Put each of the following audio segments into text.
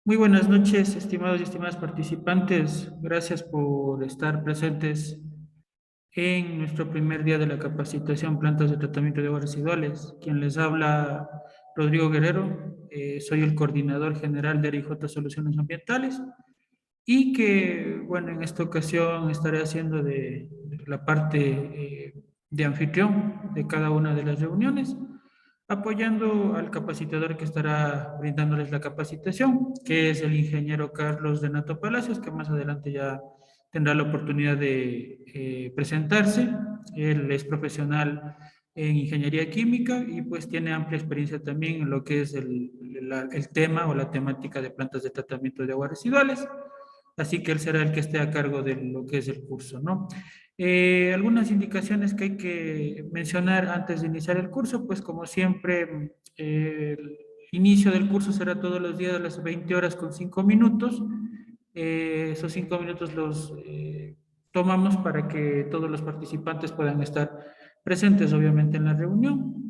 Muy buenas noches, estimados y estimadas participantes. Gracias por estar presentes en nuestro primer día de la capacitación Plantas de Tratamiento de Aguas Residuales. Quien les habla, Rodrigo Guerrero. Soy el coordinador general de RIJ Soluciones Ambientales y que, bueno, en esta ocasión estaré haciendo de la parte de anfitrión de cada una de las reuniones, apoyando al capacitador que estará brindándoles la capacitación, que es el ingeniero Carlos Renato Palacios, que más adelante ya tendrá la oportunidad de presentarse. Él es profesional en ingeniería química y pues tiene amplia experiencia también en lo que es el tema o la temática de plantas de tratamiento de aguas residuales. Así que él será el que esté a cargo de lo que es el curso, ¿no? Algunas indicaciones que hay que mencionar antes de iniciar el curso, pues como siempre, el inicio del curso será todos los días a las 20 horas con 5 minutos. Esos 5 minutos los tomamos para que todos los participantes puedan estar presentes, obviamente, en la reunión.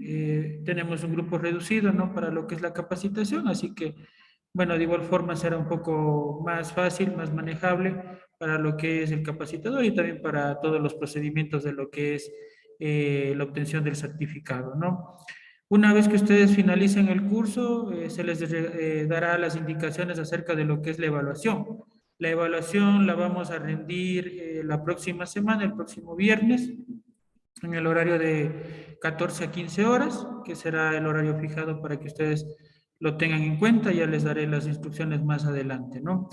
Tenemos un grupo reducido, ¿no? Para lo que es la capacitación, así que bueno, de igual forma será un poco más fácil, más manejable para lo que es el capacitador y también para todos los procedimientos de lo que es la obtención del certificado, ¿no? Una vez que ustedes finalicen el curso, se les dará las indicaciones acerca de lo que es la evaluación. La evaluación la vamos a rendir la próxima semana, el próximo viernes, en el horario de 14 a 15 horas, que será el horario fijado para que ustedes lo tengan en cuenta. Ya les daré las instrucciones más adelante, ¿no?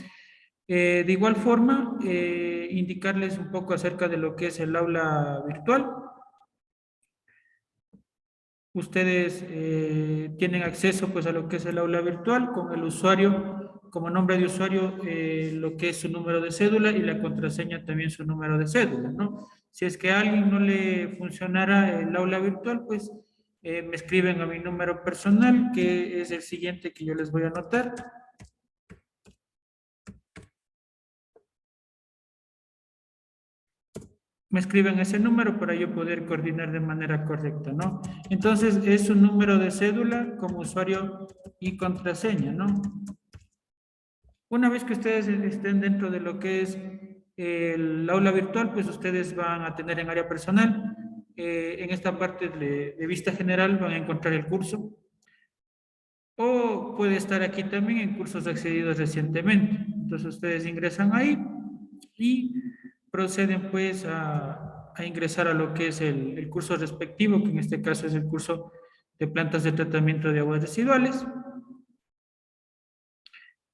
De igual forma, indicarles un poco acerca de lo que es el aula virtual. Ustedes tienen acceso pues a lo que es el aula virtual con el usuario, como nombre de usuario, lo que es su número de cédula y la contraseña también su número de cédula, ¿no? Si es que a alguien no le funcionara el aula virtual, pues me escriben a mi número personal, que es el siguiente que yo les voy a anotar. Me escriben ese número para yo poder coordinar de manera correcta, ¿no? Entonces, es su número de cédula como usuario y contraseña, ¿no? Una vez que ustedes estén dentro de lo que es el aula virtual, pues ustedes van a tener en área personal, en esta parte de vista general van a encontrar el curso, o puede estar aquí también en cursos accedidos recientemente. Entonces ustedes ingresan ahí y proceden pues a ingresar a lo que es el curso respectivo, que en este caso es el curso de plantas de tratamiento de aguas residuales.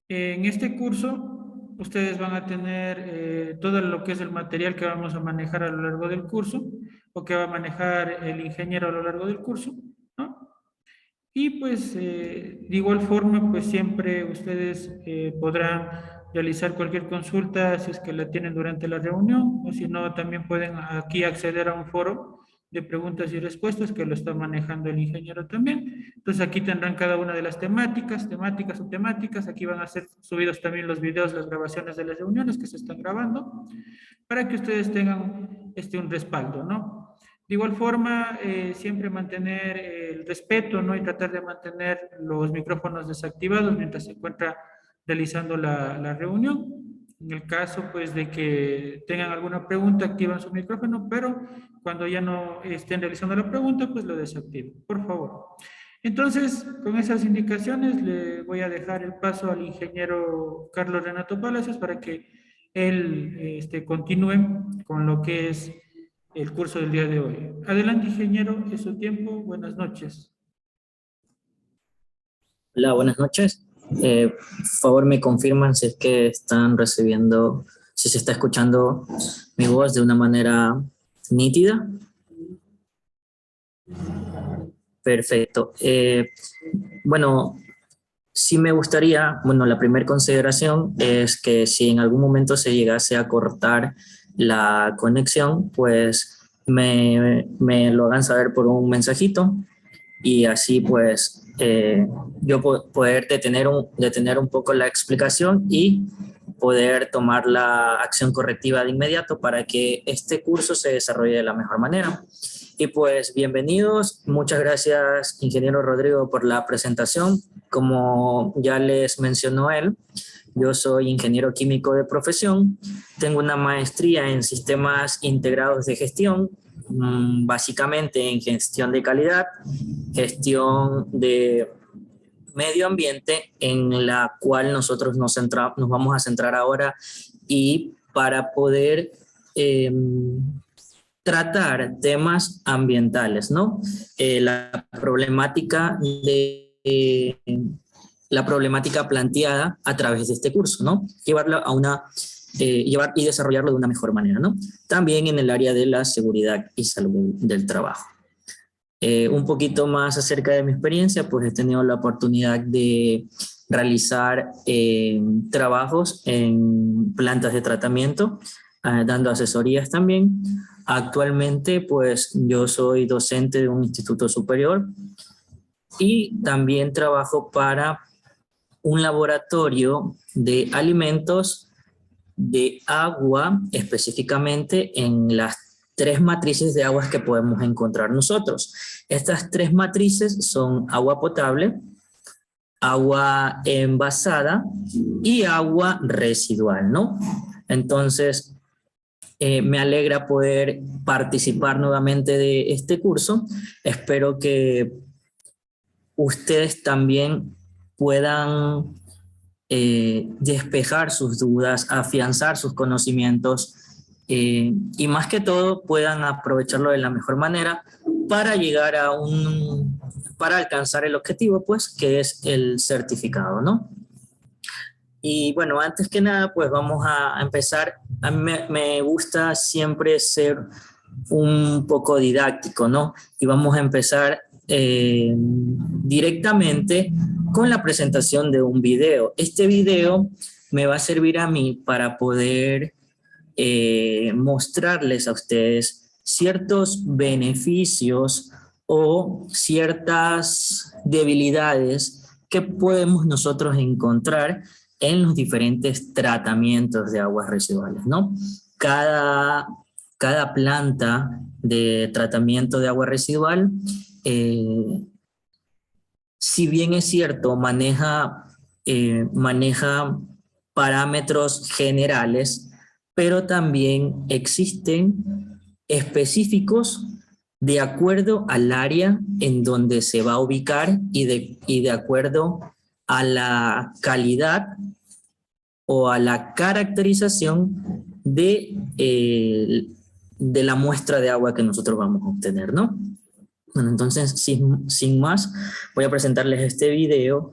En este curso, ustedes van a tener todo lo que es el material que vamos a manejar a lo largo del curso, o que va a manejar el ingeniero a lo largo del curso, ¿no? Y pues de igual forma, pues siempre ustedes podrán realizar cualquier consulta si es que la tienen durante la reunión, o si no, también pueden aquí acceder a un foro de preguntas y respuestas que lo está manejando el ingeniero también. Entonces aquí tendrán cada una de las temáticas o temáticas. Aquí van a ser subidos también los videos, las grabaciones de las reuniones que se están grabando, para que ustedes tengan un respaldo, ¿no? De igual forma, siempre mantener el respeto, ¿no? Y tratar de mantener los micrófonos desactivados mientras se encuentra realizando la reunión. En el caso, pues, de que tengan alguna pregunta, activan su micrófono, pero cuando ya no estén realizando la pregunta, pues lo desactiven, por favor. Entonces, con esas indicaciones, le voy a dejar el paso al ingeniero Carlos Renato Palacios para que él continúe con lo que es el curso del día de hoy. Adelante, ingeniero, es su tiempo. Buenas noches. Hola, buenas noches. Por favor, me confirman si es que están recibiendo, si se está escuchando mi voz de una manera nítida. Perfecto. Bueno, sí me gustaría, bueno, la primera consideración es que si en algún momento se llegase a cortar la conexión, pues me lo hagan saber por un mensajito y así pues yo poder detener un poco la explicación y poder tomar la acción correctiva de inmediato para que este curso se desarrolle de la mejor manera. Y pues bienvenidos, muchas gracias ingeniero Rodrigo por la presentación. Como ya les mencionó él, yo soy ingeniero químico de profesión, tengo una maestría en sistemas integrados de gestión, básicamente en gestión de calidad, gestión de medio ambiente, en la cual nosotros nos vamos a centrar ahora, y para poder tratar temas ambientales, ¿no? La problemática planteada a través de este curso, ¿no? Llevarla a llevar y desarrollarlo de una mejor manera, ¿no? También en el área de la seguridad y salud del trabajo. Un poquito más acerca de mi experiencia, pues he tenido la oportunidad de realizar trabajos en plantas de tratamiento, dando asesorías también. Actualmente, pues yo soy docente de un instituto superior y también trabajo para un laboratorio de alimentos, de agua, específicamente en las 3 matrices de aguas que podemos encontrar nosotros. Estas 3 matrices son agua potable, agua envasada y agua residual, ¿no? Entonces, me alegra poder participar nuevamente de este curso. Espero que ustedes también puedan despejar sus dudas, afianzar sus conocimientos y más que todo puedan aprovecharlo de la mejor manera para llegar para alcanzar el objetivo, pues, que es el certificado, ¿no? Y bueno, antes que nada, pues vamos a empezar. A mí me gusta siempre ser un poco didáctico, ¿no? Y vamos a empezar directamente con la presentación de un video. Este video me va a servir a mí para poder mostrarles a ustedes ciertos beneficios o ciertas debilidades que podemos nosotros encontrar en los diferentes tratamientos de aguas residuales, ¿no? Cada planta de tratamiento de agua residual, si bien es cierto, maneja parámetros generales, pero también existen específicos de acuerdo al área en donde se va a ubicar y de acuerdo a la calidad o a la caracterización de la muestra de agua que nosotros vamos a obtener, ¿no? Bueno, entonces, sin más, voy a presentarles este video.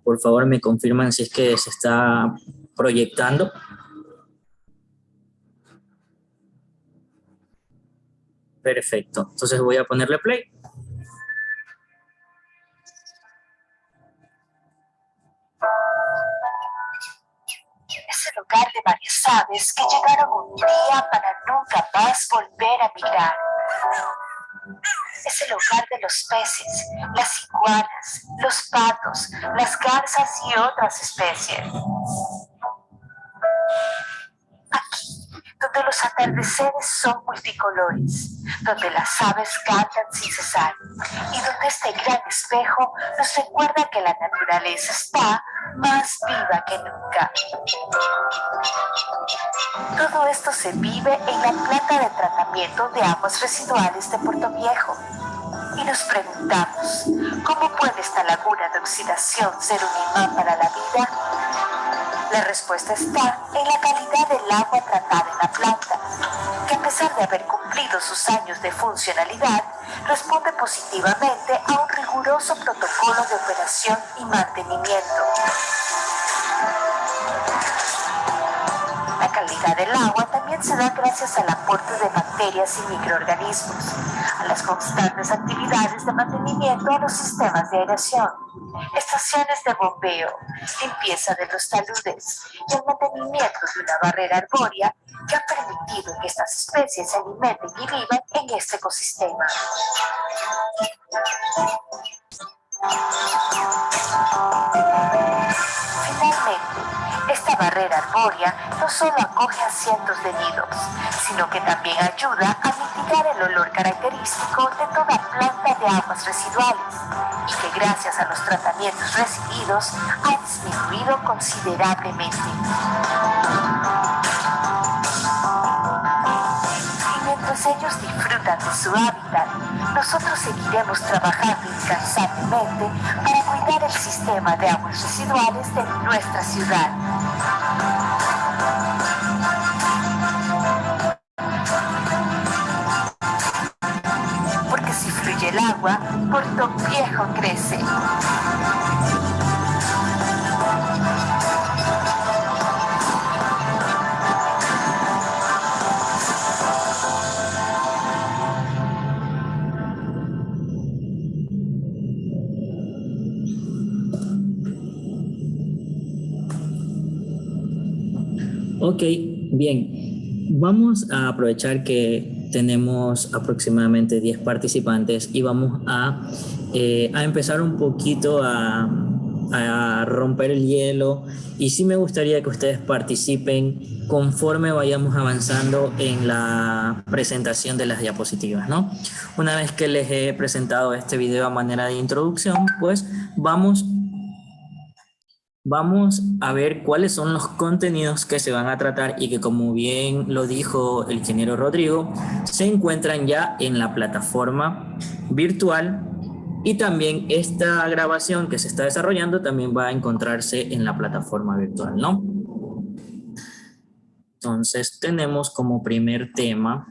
Por favor, me confirman si es que se está proyectando. Perfecto. Entonces voy a ponerle play. Es el hogar de varias aves que llegaron un día para nunca más volver a migrar. Es el hogar de los peces, las iguanas, los patos, las garzas y otras especies. Aquí, donde los atardeceres son multicolores, donde las aves cantan sin cesar y donde este gran espejo nos recuerda que la naturaleza está más viva que nunca. Todo esto se vive en la planta de tratamiento de aguas residuales de Puerto Viejo. Y nos preguntamos, ¿cómo puede esta laguna de oxidación ser un imán para la vida? La respuesta está en la calidad del agua tratada en la planta, que a pesar de haber cumplido sus años de funcionalidad, responde positivamente a un riguroso protocolo de operación y mantenimiento. La calidad del agua también se da gracias al aporte de bacterias y microorganismos, a las constantes actividades de mantenimiento a los sistemas de aireación, estaciones de bombeo, limpieza de los taludes y el mantenimiento de una barrera arbórea que ha permitido que estas especies se alimenten y vivan en este ecosistema. Finalmente, esta barrera arbórea no solo acoge a cientos de nidos, sino que también ayuda a mitigar el olor característico de toda planta de aguas residuales y que gracias a los tratamientos recibidos ha disminuido considerablemente. Y mientras ellos disfrutan de su hábitat, nosotros seguiremos trabajando incansablemente para cuidar el sistema de aguas residuales de nuestra ciudad. Porque si fluye el agua, Puerto Viejo crece. Ok, bien. Vamos a aprovechar que tenemos aproximadamente 10 participantes y vamos a empezar un poquito a romper el hielo. Y sí me gustaría que ustedes participen conforme vayamos avanzando en la presentación de las diapositivas, ¿no? Una vez que les he presentado este video a manera de introducción, pues vamos a ver cuáles son los contenidos que se van a tratar y que, como bien lo dijo el ingeniero Rodrigo, se encuentran ya en la plataforma virtual, y también esta grabación que se está desarrollando también va a encontrarse en la plataforma virtual, ¿no? Entonces tenemos como primer tema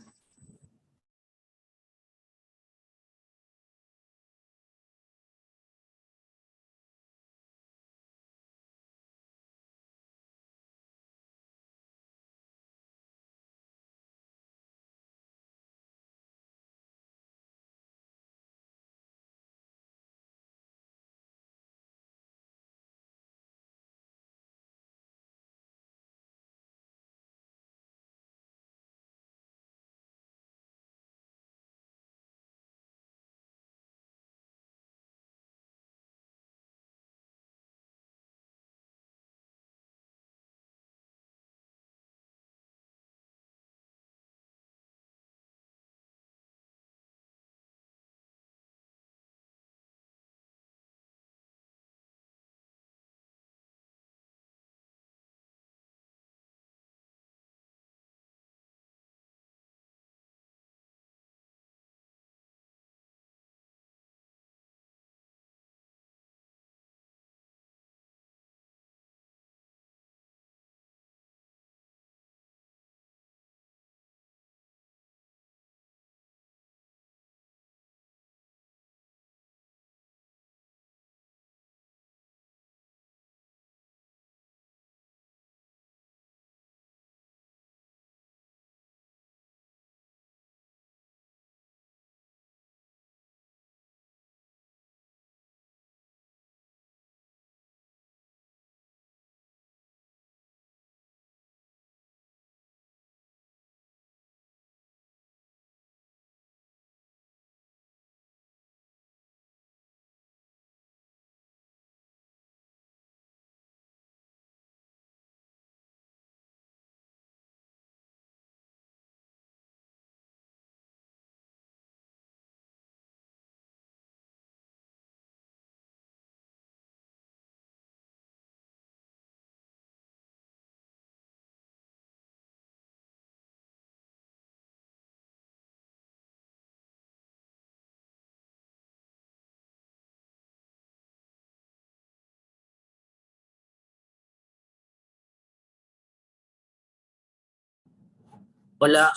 Hola,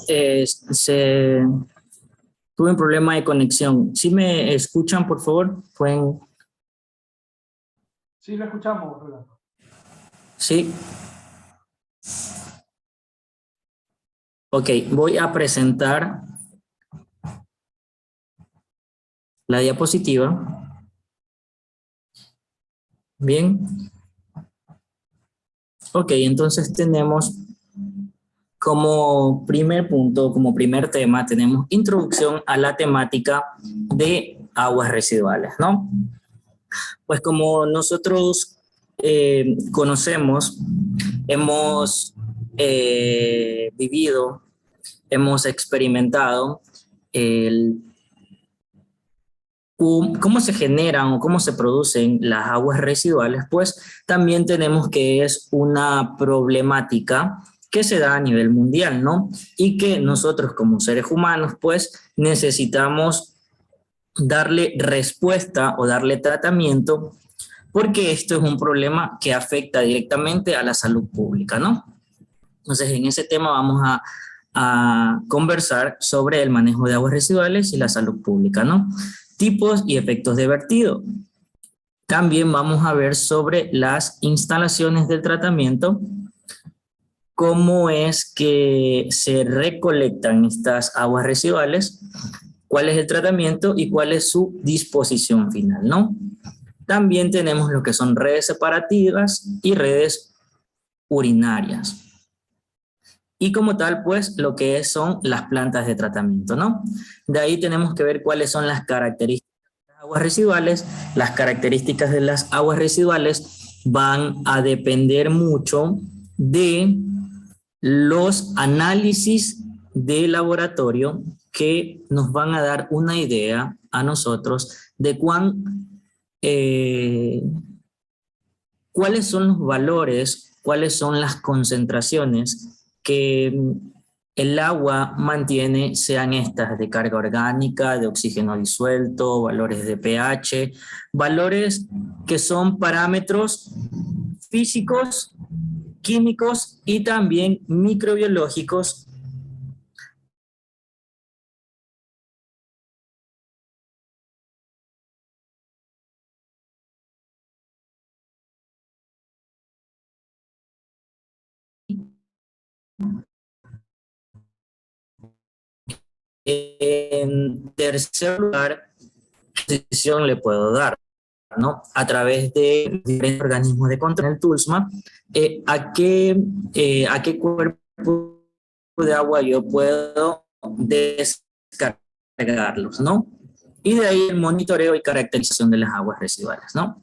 tuve un problema de conexión. ¿Sí me escuchan, por favor? ¿Pueden? Sí, lo escuchamos, Rolando. Sí. Ok, voy a presentar la diapositiva. Bien. Ok, entonces tenemos como primer punto, como primer tema, tenemos introducción a la temática de aguas residuales, ¿no? Pues como nosotros conocemos, hemos vivido, hemos experimentado cómo se generan o cómo se producen las aguas residuales, pues también tenemos que es una problemática que se da a nivel mundial, ¿no? Y que nosotros como seres humanos, pues necesitamos darle respuesta o darle tratamiento, porque esto es un problema que afecta directamente a la salud pública, ¿no? Entonces, en ese tema vamos a conversar sobre el manejo de aguas residuales y la salud pública, ¿no? Tipos y efectos de vertido. También vamos a ver sobre las instalaciones del tratamiento, cómo es que se recolectan estas aguas residuales, cuál es el tratamiento y cuál es su disposición final, ¿no? También tenemos lo que son redes separativas y redes urinarias. Y como tal, pues, lo que son las plantas de tratamiento, ¿no? De ahí tenemos que ver cuáles son las características de las aguas residuales. Las características de las aguas residuales van a depender mucho de los análisis de laboratorio que nos van a dar una idea a nosotros de cuáles son los valores, cuáles son las concentraciones que el agua mantiene, sean estas de carga orgánica, de oxígeno disuelto, valores de pH, valores que son parámetros físicos, químicos y también microbiológicos En tercer lugar, ¿qué decisión le puedo dar? ¿No? A través de diferentes organismos de control, el TULSMA, ¿a qué cuerpo de agua yo puedo descargarlos, ¿no? Y de ahí el monitoreo y caracterización de las aguas residuales, ¿no?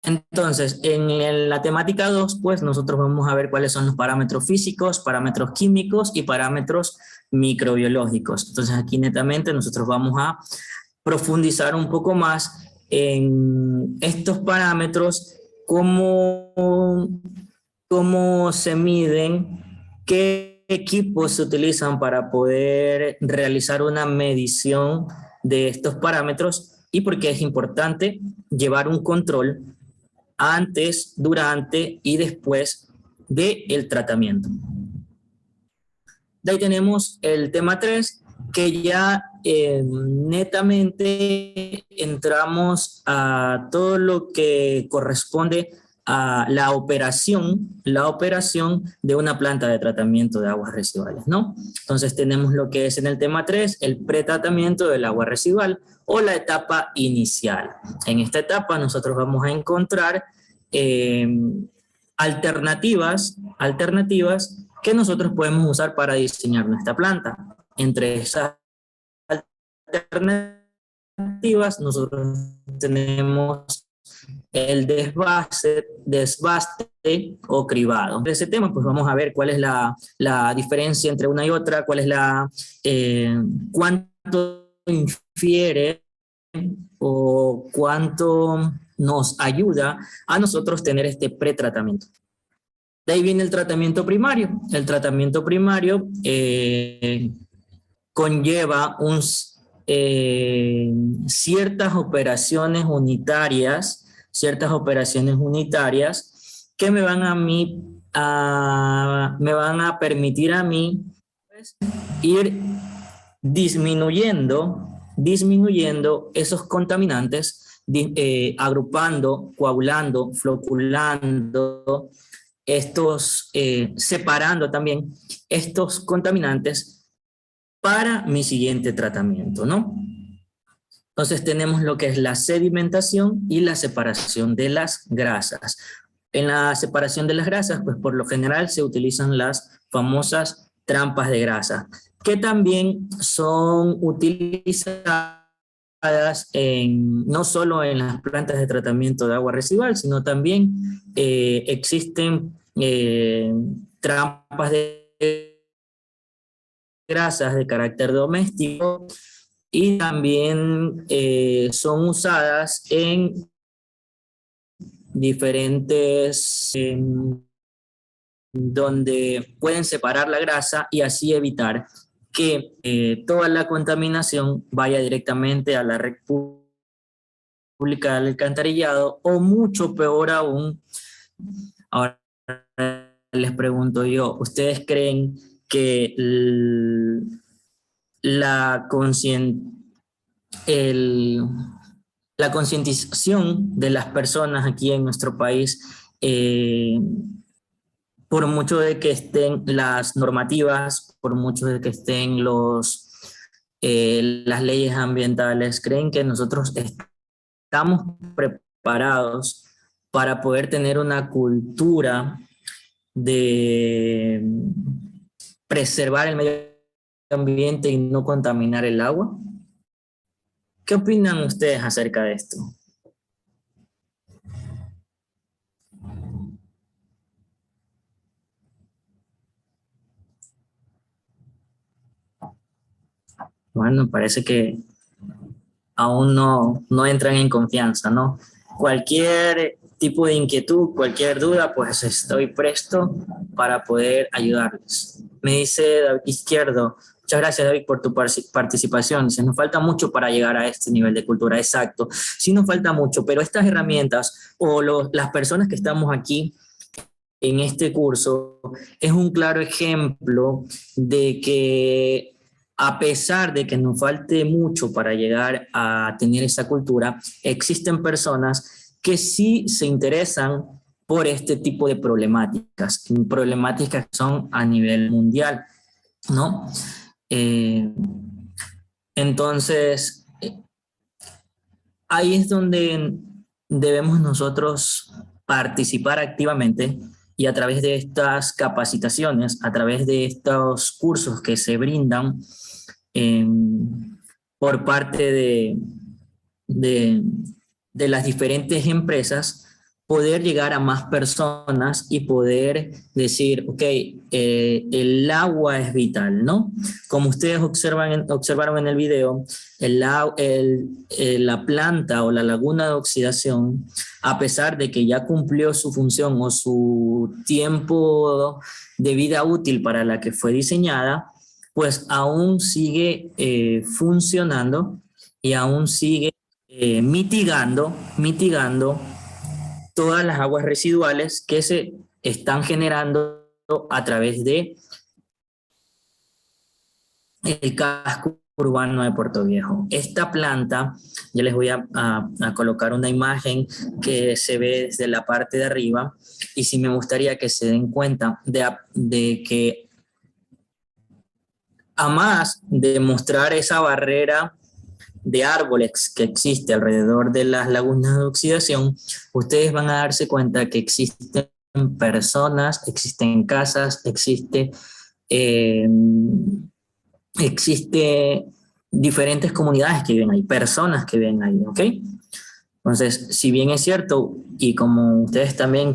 Entonces, en la temática 2, pues nosotros vamos a ver cuáles son los parámetros físicos, parámetros químicos y parámetros microbiológicos. Entonces, aquí netamente nosotros vamos a profundizar un poco más en estos parámetros, cómo se miden, qué equipos se utilizan para poder realizar una medición de estos parámetros y por qué es importante llevar un control antes, durante y después del tratamiento. De ahí tenemos el tema 3, que ya netamente entramos a todo lo que corresponde a la operación de una planta de tratamiento de aguas residuales, ¿no? Entonces tenemos lo que es en el tema 3, el pretratamiento del agua residual o la etapa inicial. En esta etapa nosotros vamos a encontrar alternativas que nosotros podemos usar para diseñar nuestra planta. Entre esas alternativas nosotros tenemos el desbaste o cribado. De ese tema, pues vamos a ver cuál es la diferencia entre una y otra, cuál es cuánto infiere o cuánto nos ayuda a nosotros tener este pretratamiento. De ahí viene el tratamiento primario. El tratamiento primario conlleva ciertas operaciones unitarias que me van a permitir a mí pues, ir disminuyendo esos contaminantes, agrupando, coagulando, floculando, separando también estos contaminantes para mi siguiente tratamiento, ¿no? Entonces tenemos lo que es la sedimentación y la separación de las grasas. En la separación de las grasas, pues por lo general se utilizan las famosas trampas de grasa. que también son utilizadas no solo en las plantas de tratamiento de agua residual, sino también existen trampas de grasas de carácter doméstico y también son usadas en diferentes donde pueden separar la grasa y así evitar que toda la contaminación vaya directamente a la red pública del alcantarillado, o mucho peor aún. Ahora les pregunto yo, ¿ustedes creen que la concientización de las personas aquí en nuestro país, por mucho de que estén las normativas, por mucho de que estén las leyes ambientales, creen que nosotros estamos preparados para poder tener una cultura de preservar el medio ambiente y no contaminar el agua? ¿Qué opinan ustedes acerca de esto? Bueno, parece que aún no entran en confianza, ¿no? Cualquier tipo de inquietud, cualquier duda, pues estoy presto para poder ayudarles. Me dice David Izquierdo, muchas gracias David por tu participación. Dice, nos falta mucho para llegar a este nivel de cultura. Exacto, sí nos falta mucho, pero estas herramientas o las personas que estamos aquí en este curso es un claro ejemplo de que a pesar de que nos falte mucho para llegar a tener esa cultura, existen personas que sí se interesan por este tipo de problemáticas que son a nivel mundial, ¿no? Entonces, ahí es donde debemos nosotros participar activamente y a través de estas capacitaciones, a través de estos cursos que se brindan por parte de las diferentes empresas, poder llegar a más personas y poder decir, ok, el agua es vital, ¿no? Como ustedes observaron en el video, la planta o la laguna de oxidación, a pesar de que ya cumplió su función o su tiempo de vida útil para la que fue diseñada, pues aún sigue funcionando y aún sigue mitigando todas las aguas residuales que se están generando a través de el casco urbano de Puerto Viejo. Esta planta, ya les voy a colocar una imagen que se ve desde la parte de arriba, y sí me gustaría que se den cuenta de que a más de mostrar esa barrera de árboles que existe alrededor de las lagunas de oxidación, ustedes van a darse cuenta que existen personas, existen casas, existe diferentes comunidades que viven ahí, personas que viven ahí, ¿ok? Entonces, si bien es cierto, y como ustedes también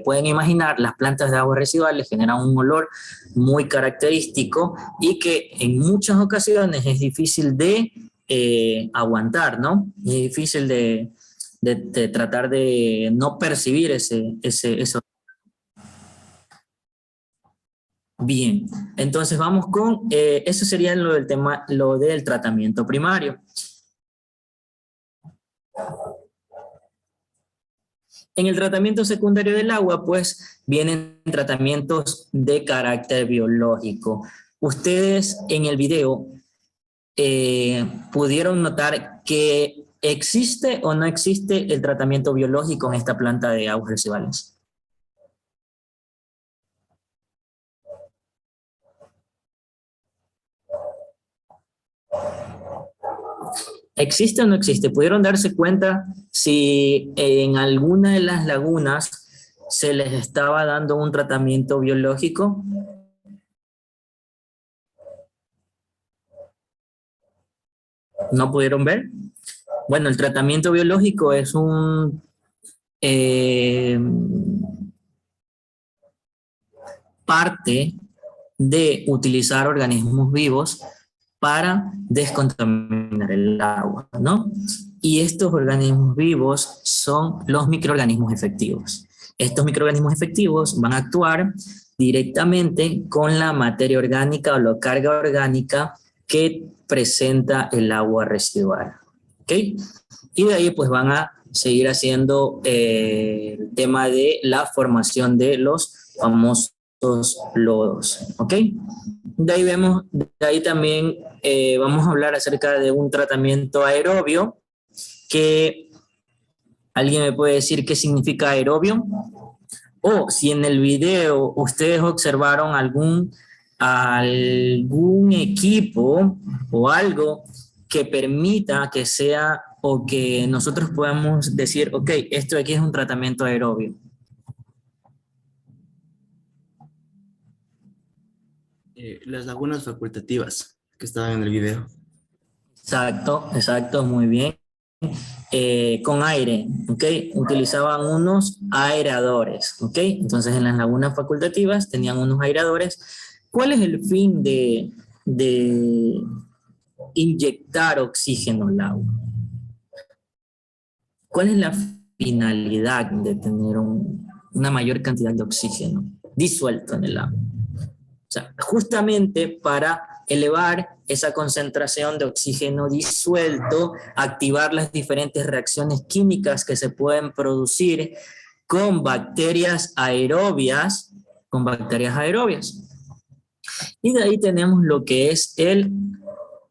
pueden imaginar, las plantas de aguas residuales generan un olor muy característico y que en muchas ocasiones es difícil de aguantar, ¿no? Es difícil de tratar de no percibir eso. Bien, entonces vamos con, eso sería lo del tema, lo del tratamiento primario. En el tratamiento secundario del agua, pues, vienen tratamientos de carácter biológico. Ustedes en el video pudieron notar que existe o no existe el tratamiento biológico en esta planta de aguas residuales. ¿Existe o no existe? ¿Pudieron darse cuenta si en alguna de las lagunas se les estaba dando un tratamiento biológico? ¿No pudieron ver? Bueno, el tratamiento biológico es un parte de utilizar organismos vivos para descontaminar el agua, ¿no? Y estos organismos vivos son los microorganismos efectivos. Estos microorganismos efectivos van a actuar directamente con la materia orgánica o la carga orgánica que presenta el agua residual, ¿ok? Y de ahí pues van a seguir haciendo el tema de la formación de los famosos lodos, ¿ok? De ahí vemos, de ahí también vamos a hablar acerca de un tratamiento aerobio, que alguien me puede decir qué significa aerobio, o si en el video ustedes observaron algún equipo o algo que permita que sea, o que nosotros podamos decir, ok, esto aquí es un tratamiento aerobio. Las lagunas facultativas que estaban en el video. Exacto, muy bien. Con aire, ¿ok? Utilizaban unos aeradores, ¿ok? Entonces en las lagunas facultativas tenían unos aeradores. ¿Cuál es el fin de inyectar oxígeno al agua? ¿Cuál es la finalidad de tener una mayor cantidad de oxígeno disuelto en el agua? O sea, justamente para elevar esa concentración de oxígeno disuelto, activar las diferentes reacciones químicas que se pueden producir con bacterias aerobias, Y de ahí tenemos lo que es el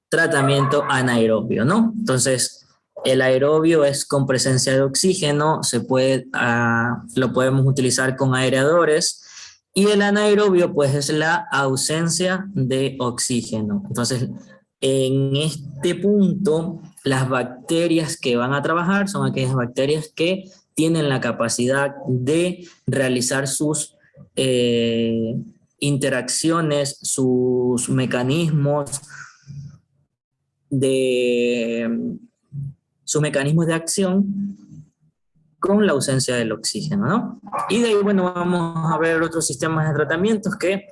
tratamiento anaerobio, ¿no? Entonces, el aerobio es con presencia de oxígeno, lo podemos utilizar con aeradores, y el anaerobio pues es la ausencia de oxígeno. Entonces, en este punto, las bacterias que van a trabajar son aquellas bacterias que tienen la capacidad de realizar sus interacciones, sus mecanismos de acción con la ausencia del oxígeno, ¿no? Y de ahí, bueno, vamos a ver otros sistemas de tratamientos que,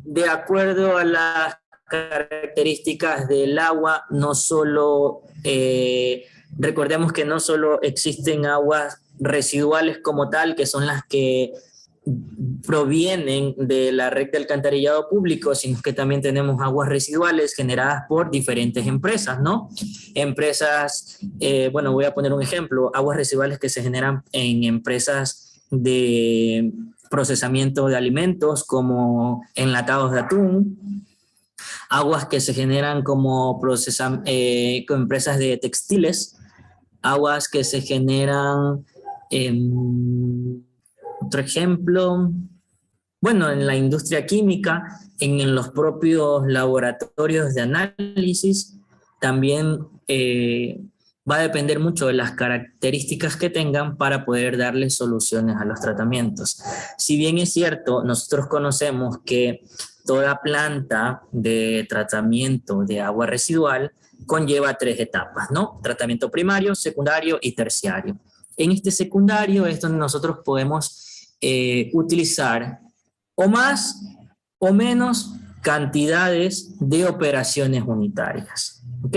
de acuerdo a las características del agua, no solo, recordemos que no solo existen aguas residuales como tal, que son las que provienen de la red de alcantarillado público, sino que también tenemos aguas residuales generadas por diferentes empresas, ¿no? Empresas, bueno, voy a poner un ejemplo, aguas residuales que se generan en empresas de procesamiento de alimentos como enlatados de atún, aguas que se generan como con empresas de textiles, aguas que se generan otro ejemplo, bueno, en la industria química, en los propios laboratorios de análisis, también va a depender mucho de las características que tengan para poder darle soluciones a los tratamientos. Si bien es cierto, nosotros conocemos que toda planta de tratamiento de agua residual conlleva 3 etapas, ¿no? Tratamiento primario, secundario y terciario. En este secundario es donde nosotros podemos utilizar o más o menos cantidades de operaciones unitarias, ¿ok?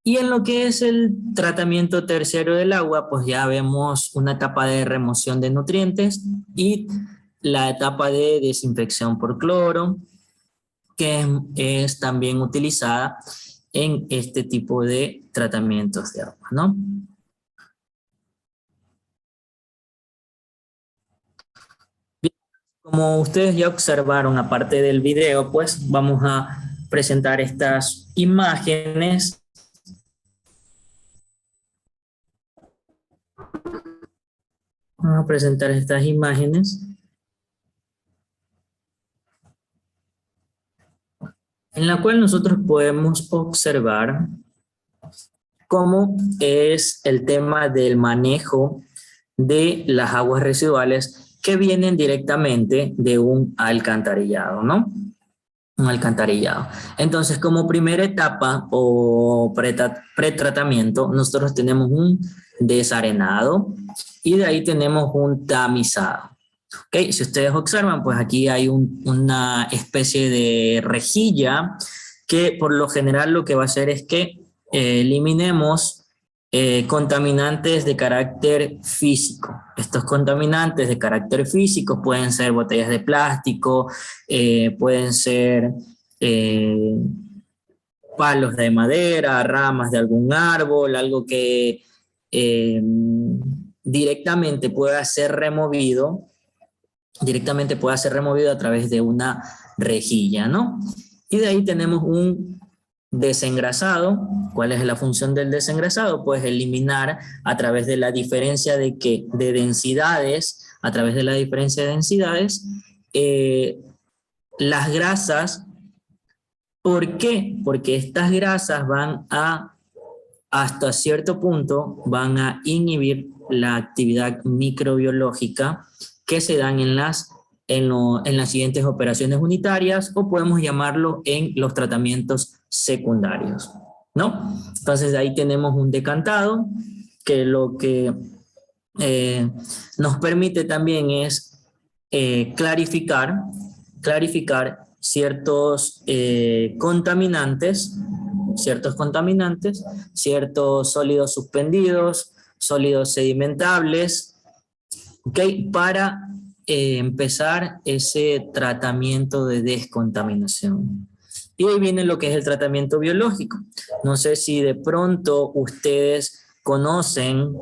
Y en lo que es el tratamiento terciario del agua, pues ya vemos una etapa de remoción de nutrientes y la etapa de desinfección por cloro, que es también utilizada en este tipo de tratamientos de agua, ¿no? Como ustedes ya observaron, aparte del video, pues vamos a presentar estas imágenes. Vamos a presentar estas imágenes en la cual nosotros podemos observar cómo es el tema del manejo de las aguas residuales que vienen directamente de un alcantarillado, ¿no? un alcantarillado. Entonces, como primera etapa o pretratamiento, nosotros tenemos un desarenado y de ahí tenemos un tamizado. Okay, si ustedes observan, pues aquí hay una especie de rejilla que por lo general lo que va a hacer es que eliminemos contaminantes de carácter físico. Estos contaminantes de carácter físico pueden ser botellas de plástico, pueden ser palos de madera, ramas de algún árbol, algo que directamente pueda ser removido a través de una rejilla, ¿no? Y de ahí tenemos un desengrasado. ¿Cuál es la función del desengrasado? Pues eliminar a través de la diferencia de densidades, las grasas. ¿Por qué? Porque estas grasas hasta cierto punto, van a inhibir la actividad microbiológica que se dan en las siguientes operaciones unitarias, o podemos llamarlo en los tratamientos secundarios, ¿no? Entonces ahí tenemos un decantado que lo que nos permite también es clarificar ciertos contaminantes, ciertos sólidos suspendidos, sólidos sedimentables, ¿okay? Para empezar ese tratamiento de descontaminación. Y ahí viene lo que es el tratamiento biológico. No sé si de pronto ustedes conocen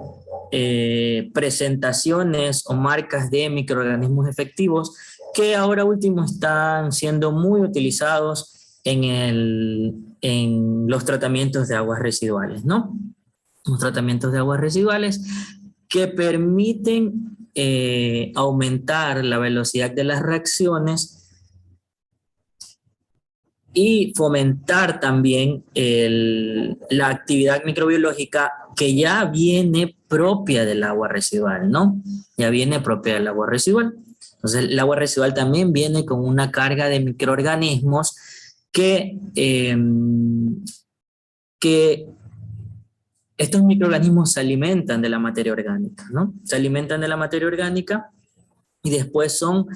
presentaciones o marcas de microorganismos efectivos que ahora último están siendo muy utilizados en los tratamientos de aguas residuales, ¿no? Los tratamientos de aguas residuales que permiten aumentar la velocidad de las reacciones y fomentar también la actividad microbiológica que ya viene propia del agua residual, ¿no? Ya viene propia del agua residual. Entonces, el agua residual también viene con una carga de microorganismos que estos microorganismos se alimentan de la materia orgánica, ¿no? Se alimentan de la materia orgánica y después son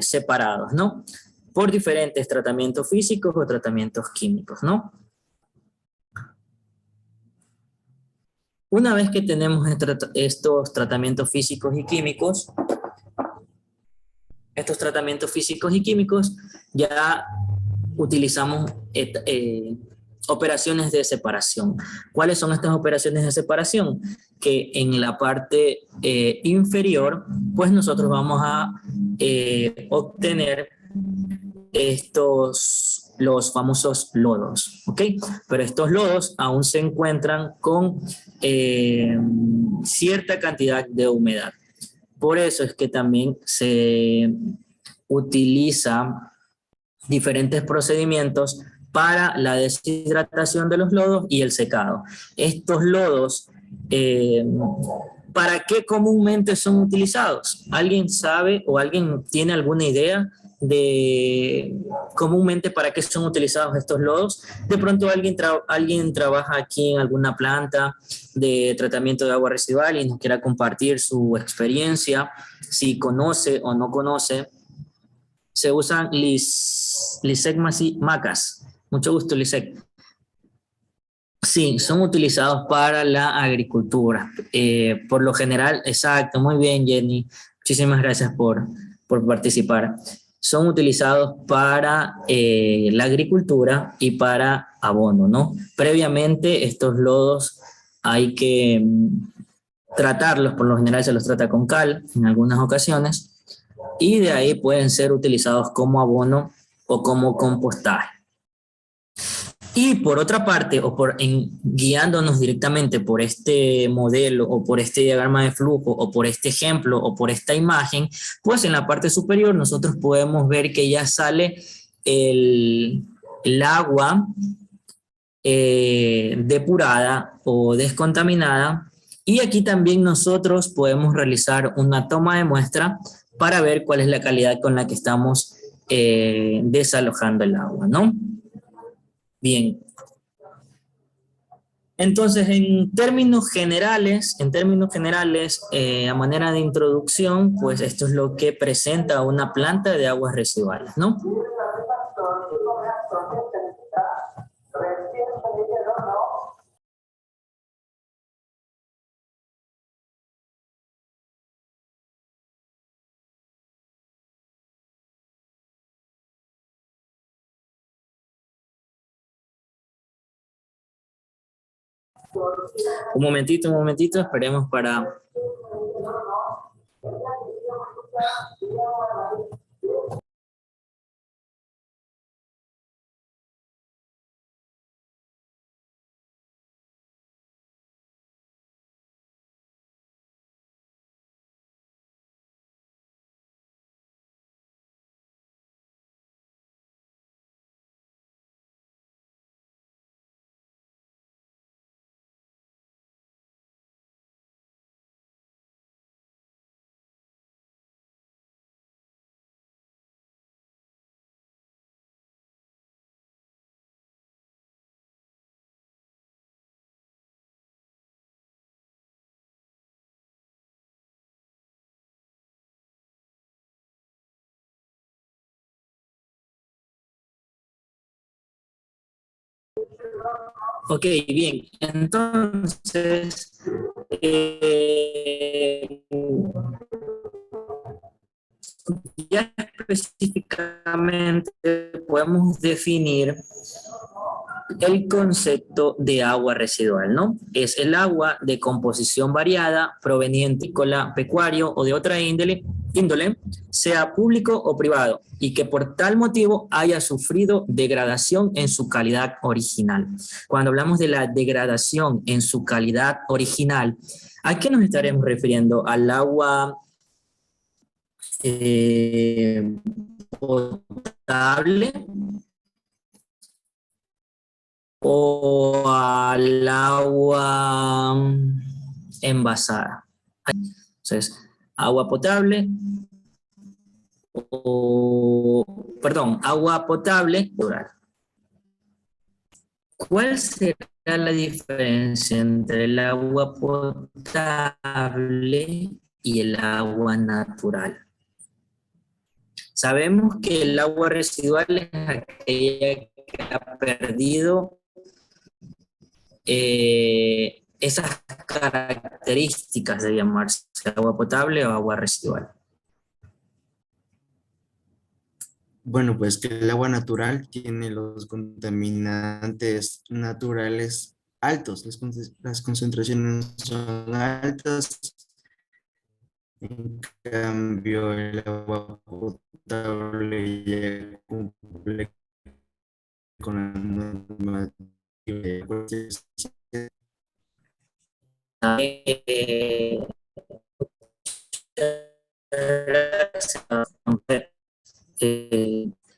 separados, ¿no? Por diferentes tratamientos físicos o tratamientos químicos, ¿no? Una vez que tenemos estos tratamientos físicos y químicos, ya utilizamos operaciones de separación. ¿Cuáles son estas operaciones de separación? Que en la parte inferior, pues nosotros vamos a obtener los famosos lodos, ¿ok? Pero estos lodos aún se encuentran con cierta cantidad de humedad. Por eso es que también se utiliza diferentes procedimientos para la deshidratación de los lodos y el secado. Estos lodos, ¿para qué comúnmente son utilizados? ¿Alguien sabe o alguien tiene alguna idea de comúnmente para qué son utilizados estos lodos? De pronto alguien trabaja aquí en alguna planta de tratamiento de agua residual y nos quiera compartir su experiencia, si conoce o no conoce. Se usan Lisec Macas. Mucho gusto, Lisec. Sí, son utilizados para la agricultura. Por lo general, exacto, muy bien, Jenny. Muchísimas gracias por participar. Son utilizados para la agricultura y para abono, ¿no? Previamente, estos lodos hay que tratarlos, por lo general se los trata con cal en algunas ocasiones, y de ahí pueden ser utilizados como abono o como compostaje. Y por otra parte, guiándonos directamente por este modelo o por este diagrama de flujo o por este ejemplo o por esta imagen, pues en la parte superior nosotros podemos ver que ya sale el agua depurada o descontaminada, y aquí también nosotros podemos realizar una toma de muestra para ver cuál es la calidad con la que estamos desalojando el agua, ¿no? Bien. Entonces, en términos generales, a manera de introducción, pues esto es lo que presenta una planta de aguas residuales, ¿no? Un momentito, esperemos para... Ok, bien, entonces, ya específicamente podemos definir el concepto de agua residual, ¿no? Es el agua de composición variada, proveniente agrícola, pecuario o de otra índole, sea público o privado, y que por tal motivo haya sufrido degradación en su calidad original. Cuando hablamos de la degradación en su calidad original, ¿a qué nos estaremos refiriendo? ¿Al agua potable o al agua envasada? Entonces, agua potable agua potable plural. ¿Cuál será la diferencia entre el agua potable y el agua natural? Sabemos que el agua residual es aquella que ha perdido esas características de llamarse agua potable o agua residual. Bueno, pues que el agua natural tiene los contaminantes naturales altos, las concentraciones son altas. En cambio, el agua potable ya cumple con la normativa de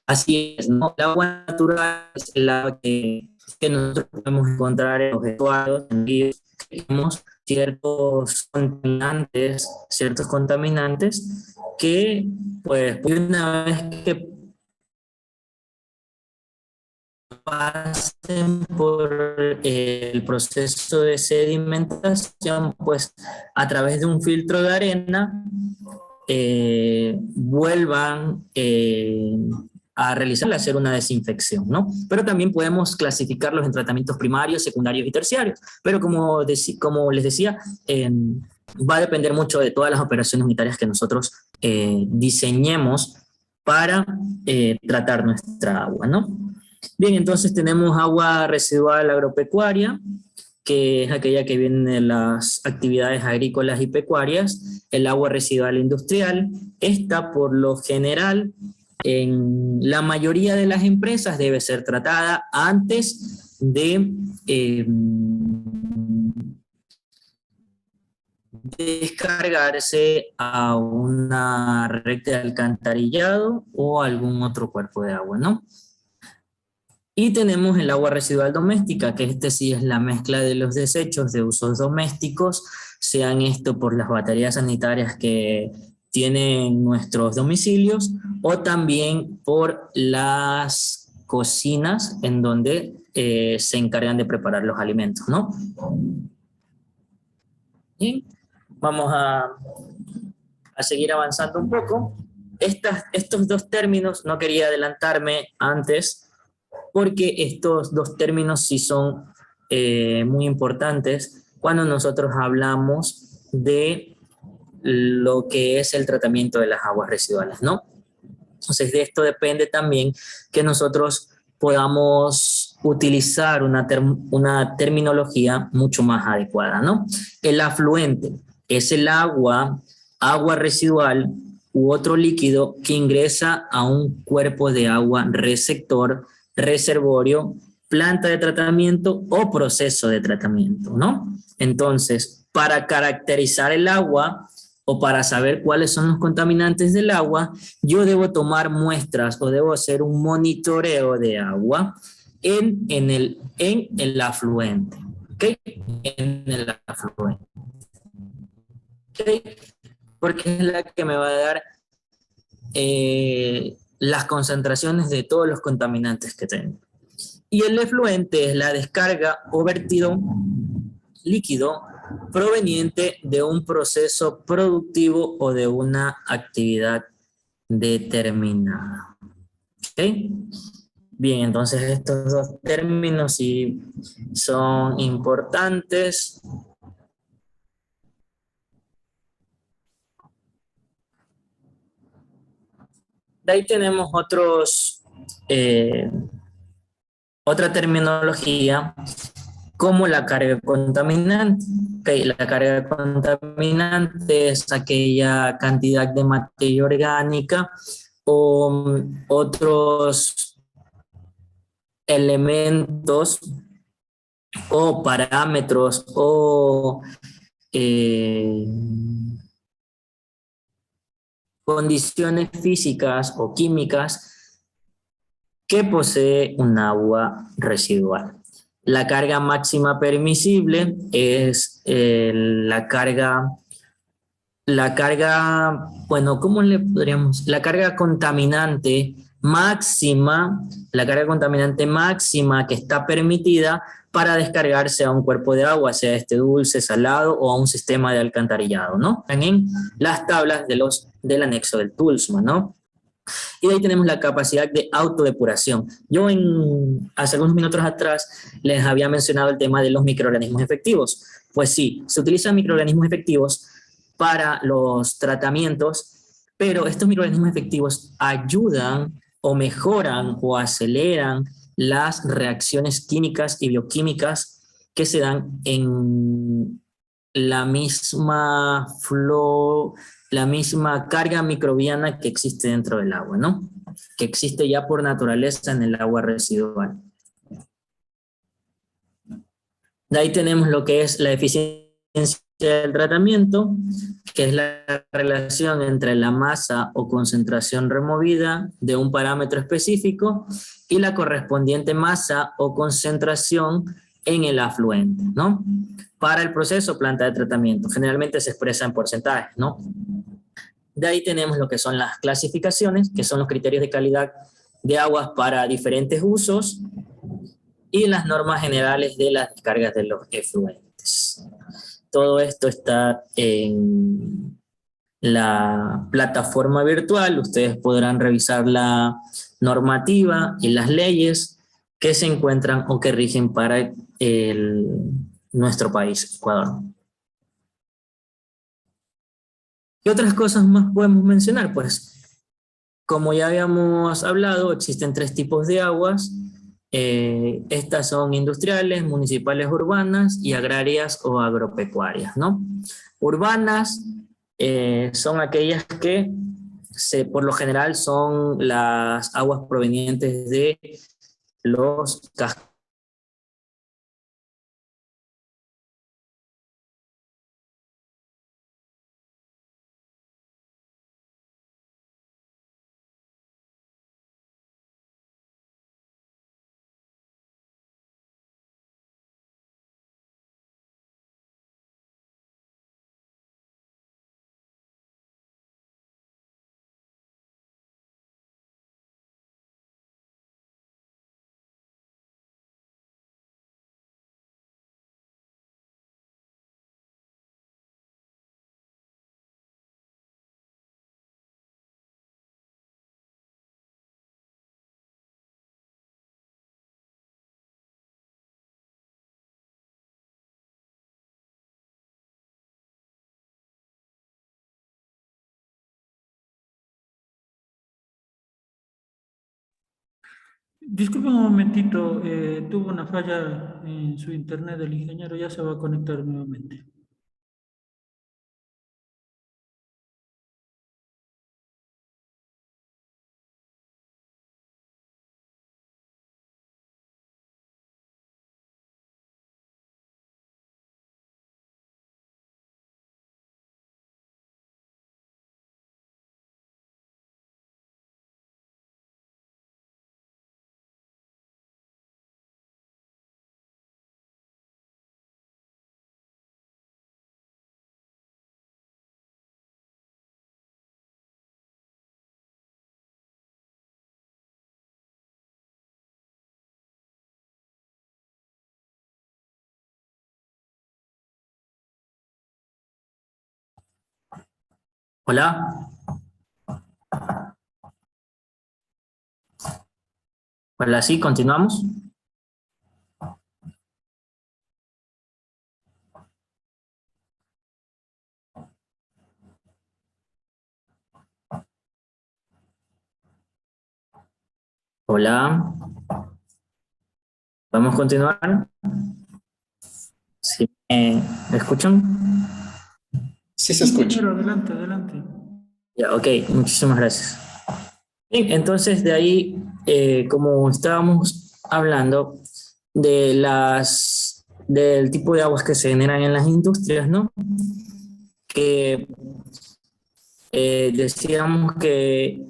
así es, ¿no? El agua natural es el agua que nosotros podemos encontrar en los estuarios, en ríos, tenemos ciertos contaminantes que, pues, una vez que pasen por el proceso de sedimentación, pues a través de un filtro de arena, vuelvan a hacer una desinfección, ¿no? Pero también podemos clasificarlos en tratamientos primarios, secundarios y terciarios. Pero como les decía, va a depender mucho de todas las operaciones unitarias que nosotros diseñemos para tratar nuestra agua, ¿no? Bien, entonces tenemos agua residual agropecuaria, que es aquella que viene de las actividades agrícolas y pecuarias, el agua residual industrial. Esta, por lo general, en la mayoría de las empresas debe ser tratada antes de descargarse a una red de alcantarillado o algún otro cuerpo de agua, ¿no? Y tenemos el agua residual doméstica, que sí es la mezcla de los desechos de usos domésticos, sean esto por las baterías sanitarias que tienen nuestros domicilios o también por las cocinas en donde se encargan de preparar los alimentos, ¿no? Y vamos a seguir avanzando un poco. Estos dos términos, no quería adelantarme antes, porque estos dos términos sí son muy importantes cuando nosotros hablamos de lo que es el tratamiento de las aguas residuales, ¿no? Entonces, de esto depende también que nosotros podamos utilizar una terminología mucho más adecuada, ¿no? El afluente es el agua residual u otro líquido que ingresa a un cuerpo de agua receptor, reservorio, planta de tratamiento o proceso de tratamiento, ¿no? Entonces, para caracterizar el agua o para saber cuáles son los contaminantes del agua, yo debo tomar muestras o debo hacer un monitoreo de agua en el afluente, ¿ok? En el afluente, ¿ok? Porque es la que me va a dar las concentraciones de todos los contaminantes que tengo. Y el efluente es la descarga o vertido líquido proveniente de un proceso productivo o de una actividad determinada. ¿Okay? Bien, entonces estos dos términos sí son importantes. De ahí tenemos otra terminología como la carga contaminante. Okay, la carga contaminante es aquella cantidad de materia orgánica o otros elementos o parámetros o condiciones físicas o químicas que posee un agua residual. La carga máxima permisible es bueno, ¿cómo le podríamos? La carga contaminante máxima que está permitida para descargarse a un cuerpo de agua, sea este dulce, salado o a un sistema de alcantarillado, ¿no? En las tablas del anexo del TULSMA, ¿no? Y de ahí tenemos la capacidad de autodepuración. Yo hace algunos minutos atrás les había mencionado el tema de los microorganismos efectivos. Pues sí, se utilizan microorganismos efectivos para los tratamientos, pero estos microorganismos efectivos ayudan o mejoran o aceleran las reacciones químicas y bioquímicas que se dan en la misma carga microbiana que existe dentro del agua, ¿no? Que existe ya por naturaleza en el agua residual. De ahí tenemos lo que es la eficiencia del tratamiento, que es la relación entre la masa o concentración removida de un parámetro específico y la correspondiente masa o concentración en el afluente, ¿no? Para el proceso planta de tratamiento, generalmente se expresa en porcentajes, ¿no? De ahí tenemos lo que son las clasificaciones, que son los criterios de calidad de aguas para diferentes usos y las normas generales de las descargas de los efluentes. Todo esto está en la plataforma virtual. Ustedes podrán revisar la normativa y las leyes que se encuentran o que rigen para nuestro país, Ecuador. ¿Qué otras cosas más podemos mencionar? Pues, como ya habíamos hablado, existen 3 tipos de aguas. Estas son industriales, municipales urbanas y agrarias o agropecuarias, ¿no? Urbanas son aquellas que por lo general son las aguas provenientes de los cascos Disculpe un momentito, tuvo una falla en su internet del ingeniero, ya se va a conectar nuevamente. Hola, hola, sí, continuamos. Hola, ¿podemos continuar? ¿Sí, me escuchan? Sí se Sí, escucha. ingeniero, adelante, adelante. Ya, ok, muchísimas gracias. Bien, entonces de ahí, como estábamos hablando de del tipo de aguas que se generan en las industrias, ¿no? Que decíamos que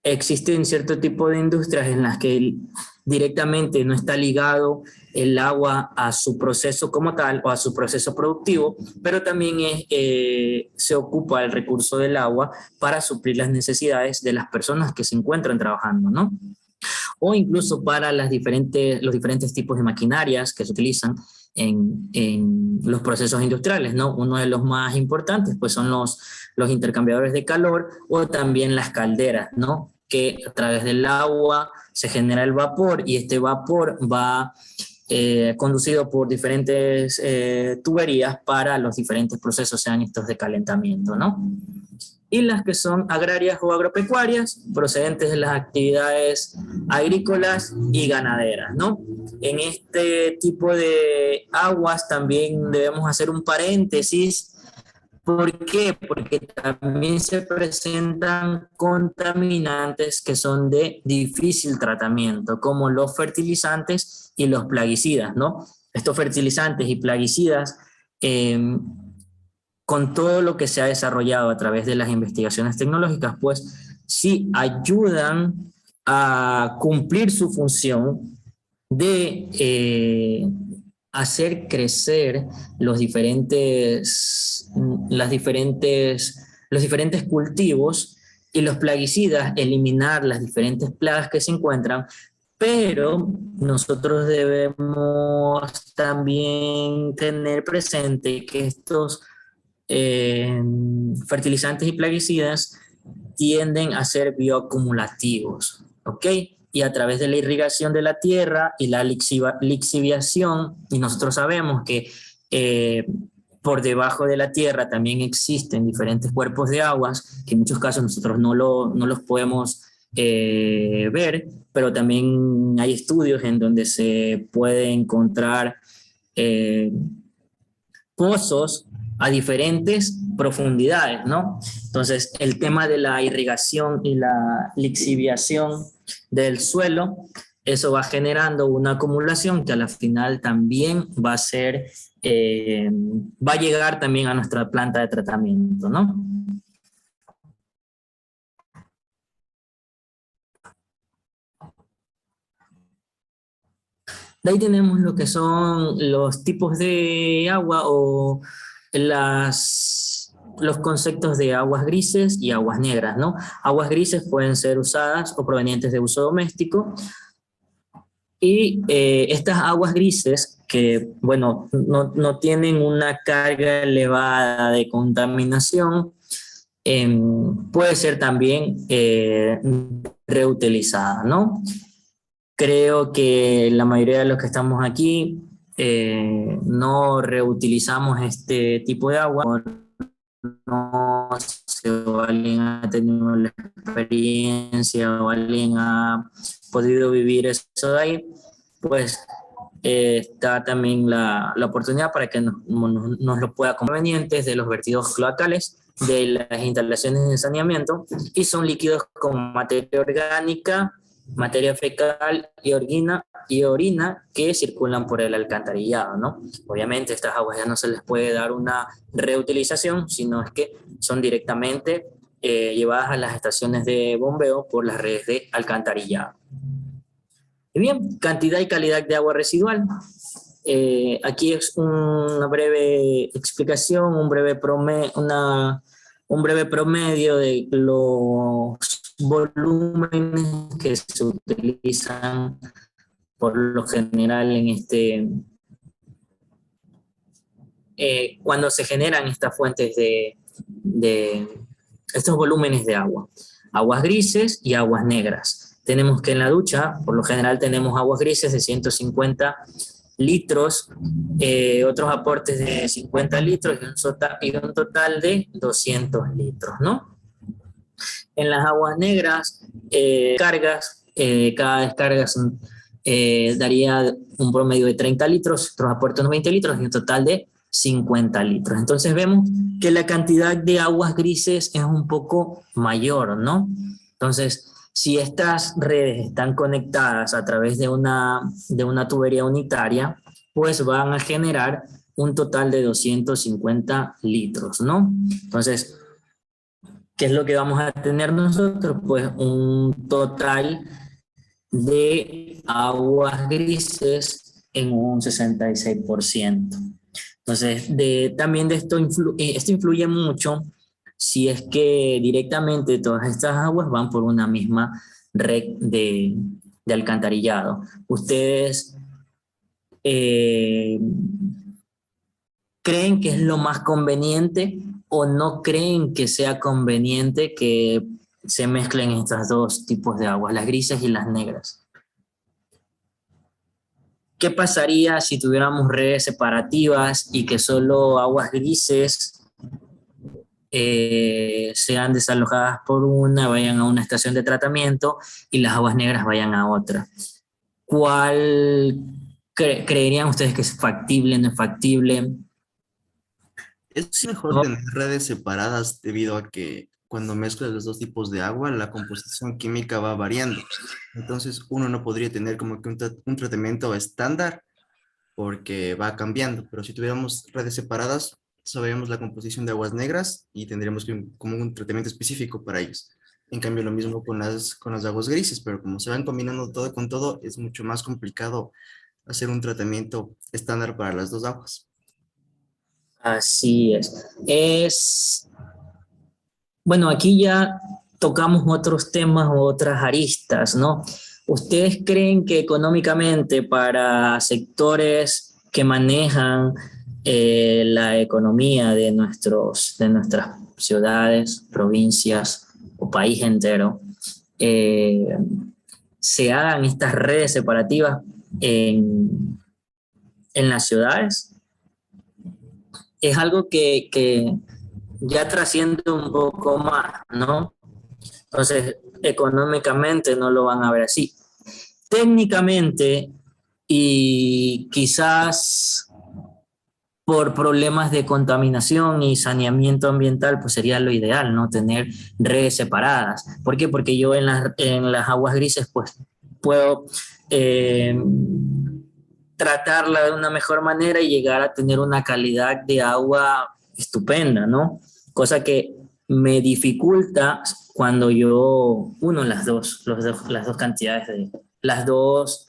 existen cierto tipo de industrias en las que directamente no está ligado el agua a su proceso como tal o a su proceso productivo, pero también se ocupa el recurso del agua para suplir las necesidades de las personas que se encuentran trabajando, ¿no? O incluso para los diferentes tipos de maquinarias que se utilizan en los procesos industriales, ¿no? Uno de los más importantes pues son los intercambiadores de calor o también las calderas, ¿no? Que a través del agua se genera el vapor y este vapor va conducido por diferentes tuberías para los diferentes procesos, sean estos de calentamiento, ¿no? Y las que son agrarias o agropecuarias, procedentes de las actividades agrícolas y ganaderas, ¿no? En este tipo de aguas también debemos hacer un paréntesis. ¿Por qué? Porque también se presentan contaminantes que son de difícil tratamiento, como los fertilizantes y los plaguicidas, ¿no? Estos fertilizantes y plaguicidas eh, con todo lo que se ha desarrollado a través de las investigaciones tecnológicas, pues sí ayudan a cumplir su función de hacer crecer los diferentes cultivos y los plaguicidas, eliminar las diferentes plagas que se encuentran, pero nosotros debemos también tener presente que estos eh, fertilizantes y plaguicidas tienden a ser bioacumulativos, ¿ok? Y a través de la irrigación de la tierra y la lixiviación, y nosotros sabemos que por debajo de la tierra también existen diferentes cuerpos de aguas, que en muchos casos nosotros no los podemos ver, pero también hay estudios en donde se puede encontrar eh, pozos a diferentes profundidades, ¿no? Entonces, el tema de la irrigación y la lixiviación del suelo, eso va generando una acumulación que a la final también va a ser, va a llegar también a nuestra planta de tratamiento, ¿no? De ahí tenemos lo que son los tipos de agua o los conceptos de aguas grises y aguas negras, ¿no? Aguas grises pueden ser usadas o provenientes de uso doméstico y estas aguas grises que, bueno, no tienen una carga elevada de contaminación, puede ser también reutilizada, ¿no? Creo que la mayoría de los que estamos aquí no reutilizamos este tipo de agua. No sé, o alguien ha tenido la experiencia o alguien ha podido vivir eso de ahí, pues está también la oportunidad para que nos lo pueda convenientes de los vertidos cloacales, de las instalaciones de saneamiento, y son líquidos con materia orgánica, materia fecal y orina que circulan por el alcantarillado, ¿no? Obviamente estas aguas ya no se les puede dar una reutilización, sino es que son directamente llevadas a las estaciones de bombeo por las redes de alcantarillado. Y bien, cantidad y calidad de agua residual. Aquí es una breve explicación, un breve promedio de los volúmenes que se utilizan por lo general en cuando se generan estas fuentes de estos volúmenes de agua. Aguas grises y aguas negras. Tenemos que en la ducha, por lo general tenemos aguas grises de 150 litros, otros aportes de 50 litros y un total de 200 litros, ¿no? En las aguas negras, cada descarga daría un promedio de 30 litros, otros aportes unos 20 litros y un total de 50 litros. Entonces vemos que la cantidad de aguas grises es un poco mayor, ¿no? Entonces, si estas redes están conectadas a través de una tubería unitaria, pues van a generar un total de 250 litros, ¿no? Entonces, ¿qué es lo que vamos a tener nosotros? Pues un total de aguas grises en un 66%. Entonces, también de esto influye mucho si es que directamente todas estas aguas van por una misma red de alcantarillado. ¿Ustedes creen que es lo más conveniente o no creen que sea conveniente que se mezclen estos dos tipos de aguas, las grises y las negras? ¿Qué pasaría si tuviéramos redes separativas y que solo aguas grises sean desalojadas por una, vayan a una estación de tratamiento y las aguas negras vayan a otra? ¿Cuál creerían ustedes que es factible, no es factible? Es mejor tener redes separadas debido a que cuando mezclas los dos tipos de agua, la composición química va variando. Entonces, uno no podría tener como que un tratamiento estándar porque va cambiando. Pero si tuviéramos redes separadas, sabríamos la composición de aguas negras y tendríamos como un tratamiento específico para ellos. En cambio, lo mismo con las aguas grises, pero como se van combinando todo con todo, es mucho más complicado hacer un tratamiento estándar para las dos aguas. Así es. Bueno, aquí ya tocamos otros temas o otras aristas, ¿no? ¿Ustedes creen que económicamente para sectores que manejan la economía de nuestras ciudades, provincias o país entero, se hagan estas redes separativas en las ciudades? Es algo que ya trasciende un poco más, ¿no? Entonces, económicamente no lo van a ver así. Técnicamente, y quizás por problemas de contaminación y saneamiento ambiental, pues sería lo ideal, ¿no? Tener redes separadas. ¿Por qué? Porque yo en las aguas grises, pues, puedo tratarla de una mejor manera y llegar a tener una calidad de agua estupenda, ¿no? Cosa que me dificulta cuando yo uno las dos cantidades las dos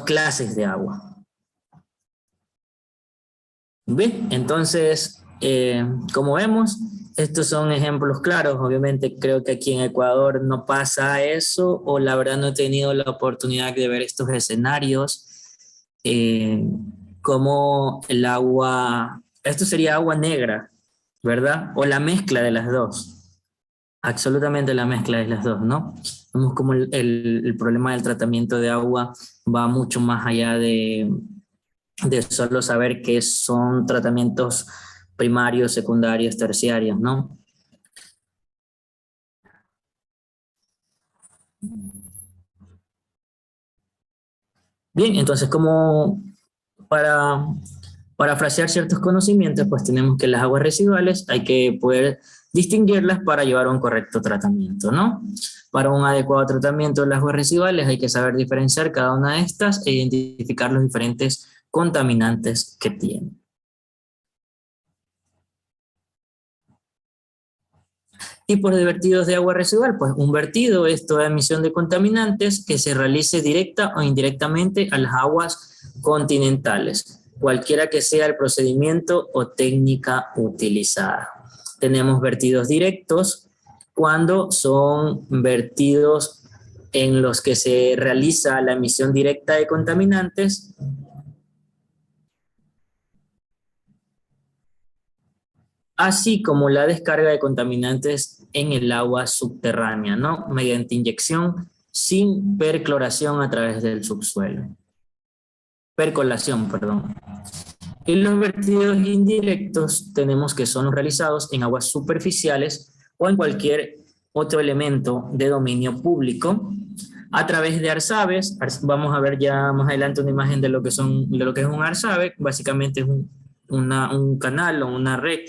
clases de agua. ¿Ve? Entonces, como vemos, estos son ejemplos claros. Obviamente creo que aquí en Ecuador no pasa eso, o la verdad no he tenido la oportunidad de ver estos escenarios, como el agua, esto sería agua negra, ¿verdad? O la mezcla de las dos. Absolutamente la mezcla de las dos, ¿no? Vemos como el problema del tratamiento de agua va mucho más allá de solo saber que son tratamientos primarios, secundarios, terciarios, ¿no? Bien, entonces como para parafrasear ciertos conocimientos, pues tenemos que las aguas residuales hay que poder distinguirlas para llevar un correcto tratamiento, ¿no? Para un adecuado tratamiento de las aguas residuales hay que saber diferenciar cada una de estas e identificar los diferentes contaminantes que tienen. Tipos de vertidos de agua residual, pues un vertido es toda emisión de contaminantes que se realice directa o indirectamente a las aguas continentales, cualquiera que sea el procedimiento o técnica utilizada. Tenemos vertidos directos cuando son vertidos en los que se realiza la emisión directa de contaminantes así como la descarga de contaminantes en el agua subterránea, ¿no? Mediante inyección sin percloración a través del subsuelo. Percolación, perdón. Y los vertidos indirectos tenemos que son realizados en aguas superficiales o en cualquier otro elemento de dominio público a través de arsaves. Vamos a ver ya más adelante una imagen de lo que es un arsave. Básicamente es un canal o una red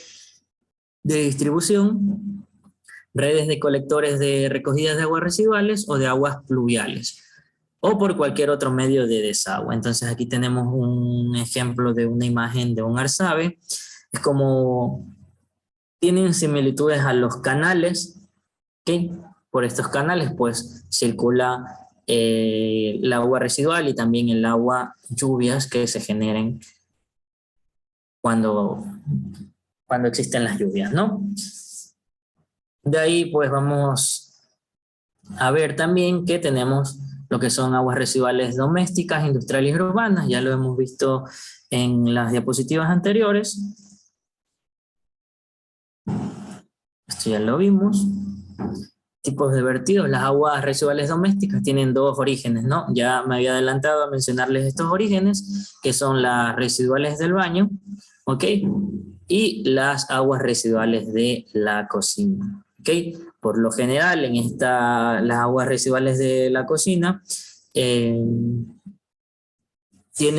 de distribución, redes de colectores de recogidas de aguas residuales o de aguas pluviales, o por cualquier otro medio de desagüe. Entonces aquí tenemos un ejemplo de una imagen de un arsave. Es como tienen similitudes a los canales, que por estos canales pues circula el agua residual y también el agua lluvias que se generen cuando existen las lluvias, ¿no? De ahí pues vamos a ver también que tenemos lo que son aguas residuales domésticas, industriales y urbanas. Ya lo hemos visto en las diapositivas anteriores. Esto ya lo vimos. Tipos de vertidos. Las aguas residuales domésticas tienen dos orígenes, ¿no? Ya me había adelantado a mencionarles estos orígenes, que son las residuales del baño, ¿ok? Y las aguas residuales de la cocina, ¿ok? Por lo general, las aguas residuales de la cocina tienen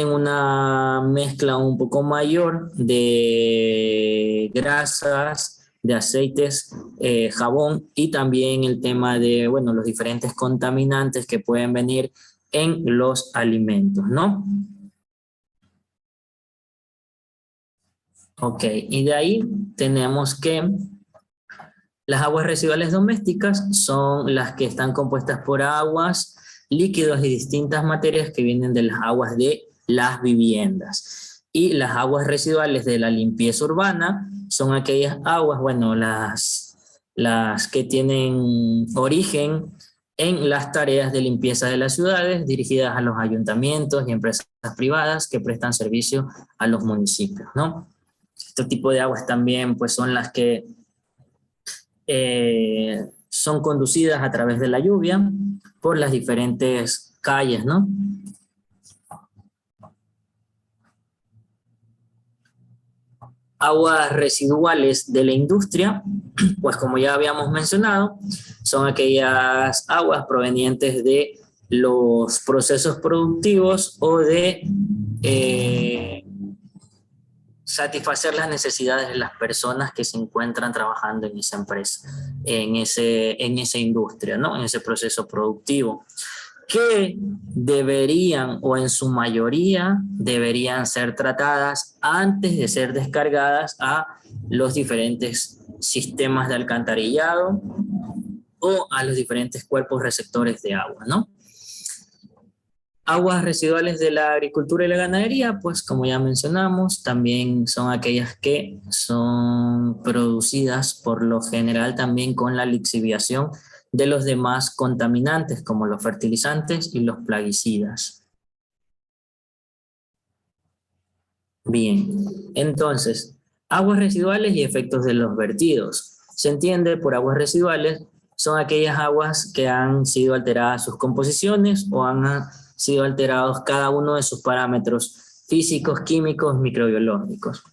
una mezcla un poco mayor de grasas, de aceites, jabón y también el tema de, bueno, los diferentes contaminantes que pueden venir en los alimentos, ¿no? Ok, y de ahí tenemos que las aguas residuales domésticas son las que están compuestas por aguas, líquidos y distintas materias que vienen de las aguas de las viviendas. Y las aguas residuales de la limpieza urbana son aquellas aguas, bueno, las que tienen origen en las tareas de limpieza de las ciudades dirigidas a los ayuntamientos y empresas privadas que prestan servicio a los municipios, ¿no? Este tipo de aguas también pues son las que son conducidas a través de la lluvia por las diferentes calles, ¿no? Aguas residuales de la industria, pues como ya habíamos mencionado, son aquellas aguas provenientes de los procesos productivos o de satisfacer las necesidades de las personas que se encuentran trabajando en esa empresa, en esa industria, ¿no? En ese proceso productivo, que deberían o en su mayoría deberían ser tratadas antes de ser descargadas a los diferentes sistemas de alcantarillado o a los diferentes cuerpos receptores de agua, ¿no? Aguas residuales de la agricultura y la ganadería, pues como ya mencionamos, también son aquellas que son producidas por lo general también con la lixiviación de los demás contaminantes como los fertilizantes y los plaguicidas. Bien, entonces, aguas residuales y efectos de los vertidos. Se entiende por aguas residuales son aquellas aguas que han sido alteradas sus composiciones o han sido alterados cada uno de sus parámetros físicos, químicos, microbiológicos.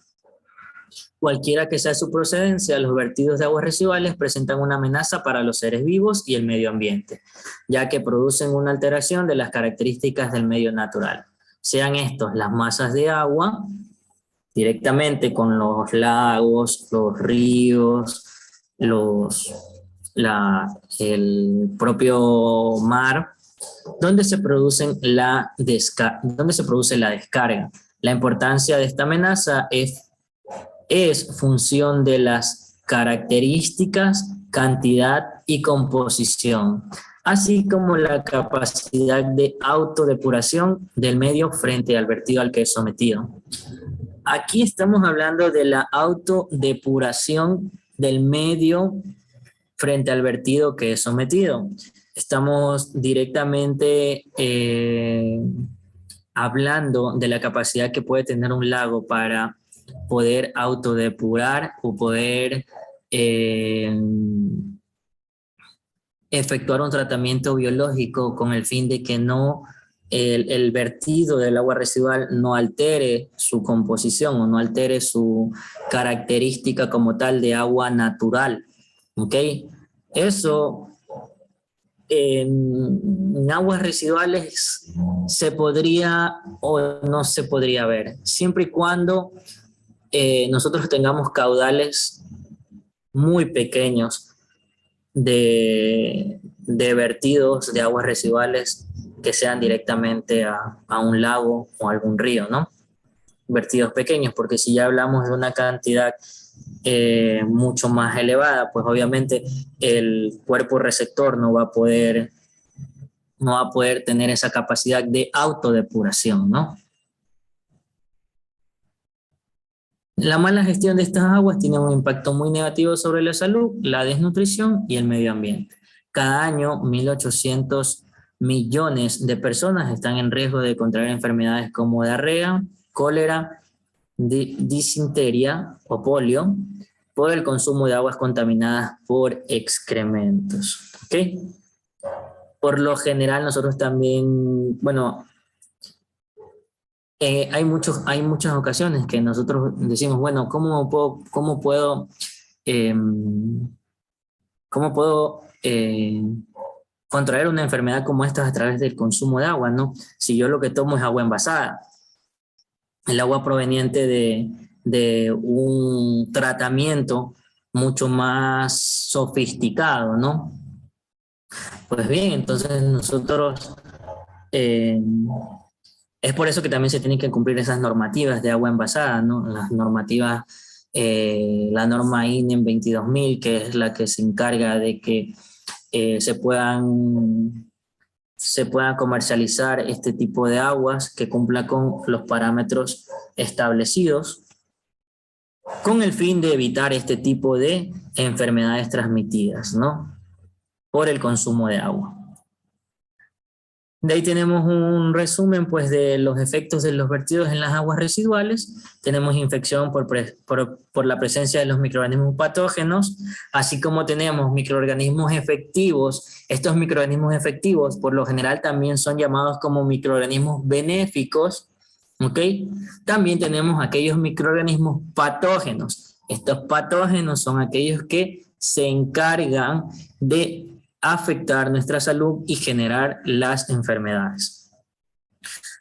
Cualquiera que sea su procedencia, los vertidos de aguas residuales presentan una amenaza para los seres vivos y el medio ambiente, ya que producen una alteración de las características del medio natural. Sean estos las masas de agua, directamente con los lagos, los ríos, el propio mar, donde se produce la descarga. La importancia de esta amenaza es función de las características, cantidad y composición, así como la capacidad de autodepuración del medio frente al vertido al que es sometido. Aquí estamos hablando de la autodepuración del medio frente al vertido que es sometido. Estamos directamente hablando de la capacidad que puede tener un lago para poder autodepurar o poder efectuar un tratamiento biológico con el fin de que el vertido del agua residual no altere su composición o no altere su característica como tal de agua natural. ¿Ok? Eso en aguas residuales se podría o no se podría ver, siempre y cuando nosotros tengamos caudales muy pequeños de vertidos de aguas residuales que sean directamente a un lago o algún río, ¿no? Vertidos pequeños, porque si ya hablamos de una cantidad mucho más elevada, pues obviamente el cuerpo receptor no va a poder tener esa capacidad de autodepuración, ¿no? La mala gestión de estas aguas tiene un impacto muy negativo sobre la salud, la desnutrición y el medio ambiente. Cada año, 1.800 millones de personas están en riesgo de contraer enfermedades como diarrea, cólera, disentería o polio por el consumo de aguas contaminadas por excrementos. ¿Okay? Por lo general, nosotros también, bueno, hay muchas ocasiones que nosotros decimos, bueno, ¿cómo puedo contraer una enfermedad como esta a través del consumo de agua, ¿no? Si yo lo que tomo es agua envasada, el agua proveniente de un tratamiento mucho más sofisticado, ¿no? Pues bien, entonces nosotros es por eso que también se tienen que cumplir esas normativas de agua envasada, ¿no? Las normativas, la norma INEM 22000, que es la que se encarga de que se pueda comercializar este tipo de aguas que cumpla con los parámetros establecidos con el fin de evitar este tipo de enfermedades transmitidas, ¿no? Por el consumo de agua. De ahí tenemos un resumen pues, de los efectos de los vertidos en las aguas residuales. Tenemos infección por la presencia de los microorganismos patógenos, así como tenemos microorganismos efectivos. Estos microorganismos efectivos por lo general también son llamados como microorganismos benéficos. ¿Okay? También tenemos aquellos microorganismos patógenos. Estos patógenos son aquellos que se encargan de afectar nuestra salud y generar las enfermedades.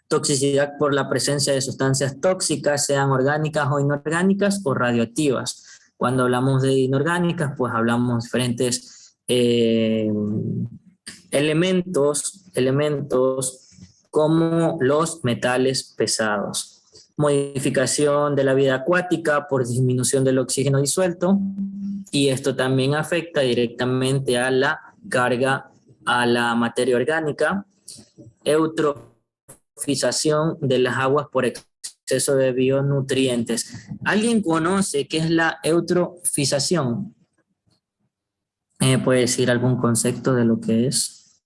Toxicidad por la presencia de sustancias tóxicas, sean orgánicas o inorgánicas o radioactivas. Cuando hablamos de inorgánicas, pues hablamos de diferentes elementos como los metales pesados. Modificación de la vida acuática por disminución del oxígeno disuelto, y esto también afecta directamente a la carga a la materia orgánica. Eutrofización de las aguas por exceso de bionutrientes. ¿Alguien conoce qué es la eutrofización? ¿Puede decir algún concepto de lo que es?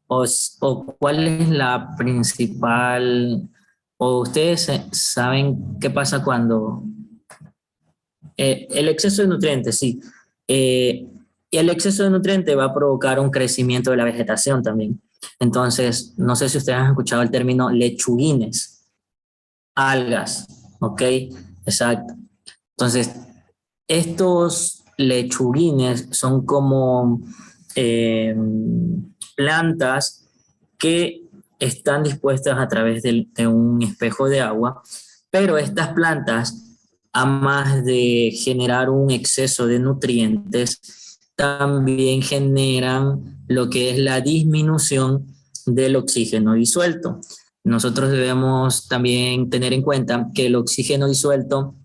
¿O cuál es la principal? ¿O ustedes saben qué pasa cuando el exceso de nutrientes? Sí. Y el exceso de nutrientes va a provocar un crecimiento de la vegetación también. Entonces, no sé si ustedes han escuchado el término lechuguines, algas, ¿ok? Exacto. Entonces, estos lechuguines son como plantas que están dispuestas a través de un espejo de agua, pero estas plantas, a más de generar un exceso de nutrientes, también generan lo que es la disminución del oxígeno disuelto. Nosotros debemos también tener en cuenta que el oxígeno disuelto,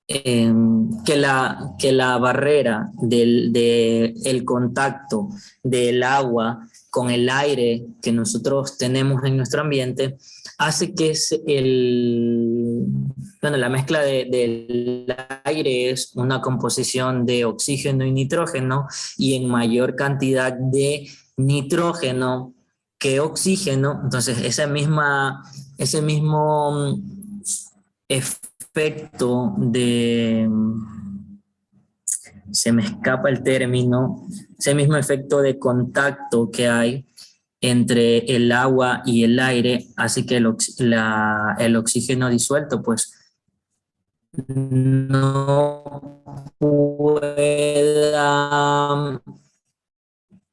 que la barrera el contacto del agua con el aire que nosotros tenemos en nuestro ambiente hace que bueno, la mezcla del aire es una composición de oxígeno y nitrógeno, y en mayor cantidad de nitrógeno que oxígeno. Entonces ese mismo efecto se me escapa el término, ese mismo efecto de contacto que hay entre el agua y el aire hace que el oxígeno disuelto pues no pueda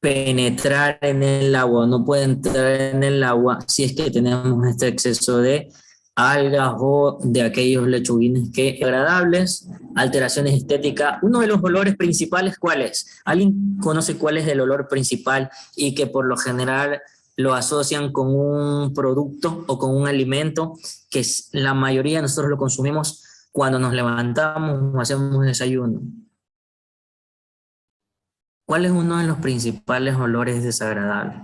penetrar en el agua, no puede entrar en el agua si es que tenemos este exceso de algas o de aquellos lechuguines que agradables. Alteraciones estéticas. Uno de los olores principales, ¿cuál es? ¿Alguien conoce cuál es el olor principal y que por lo general lo asocian con un producto o con un alimento que la mayoría de nosotros lo consumimos cuando nos levantamos o hacemos desayuno? ¿Cuál es uno de los principales olores desagradables?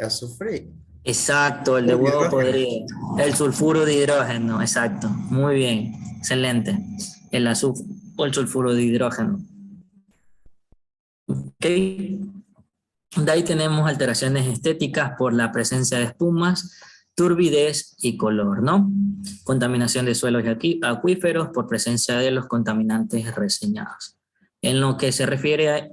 Azufre. Exacto, el de Sulfuro de huevo hidrógeno. podrido. El sulfuro de hidrógeno, exacto. Muy bien, excelente. El azufre o el sulfuro de hidrógeno. Ok. De ahí tenemos alteraciones estéticas por la presencia de espumas, turbidez y color, ¿no? Contaminación de suelos y acuíferos por presencia de los contaminantes reseñados. En lo que se refiere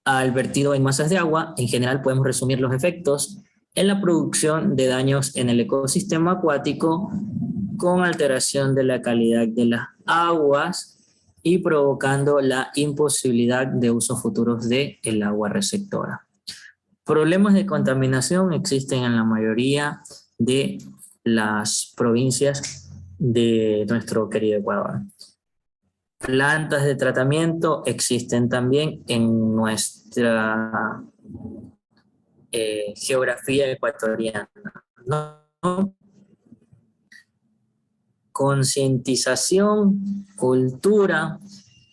al vertido en masas de agua, en general podemos resumir los efectos en la producción de daños en el ecosistema acuático con alteración de la calidad de las aguas y provocando la imposibilidad de usos futuros del agua receptora. Problemas de contaminación existen en la mayoría de las provincias de nuestro querido Ecuador. Plantas de tratamiento existen también en nuestra geografía ecuatoriana, ¿no? Concientización, cultura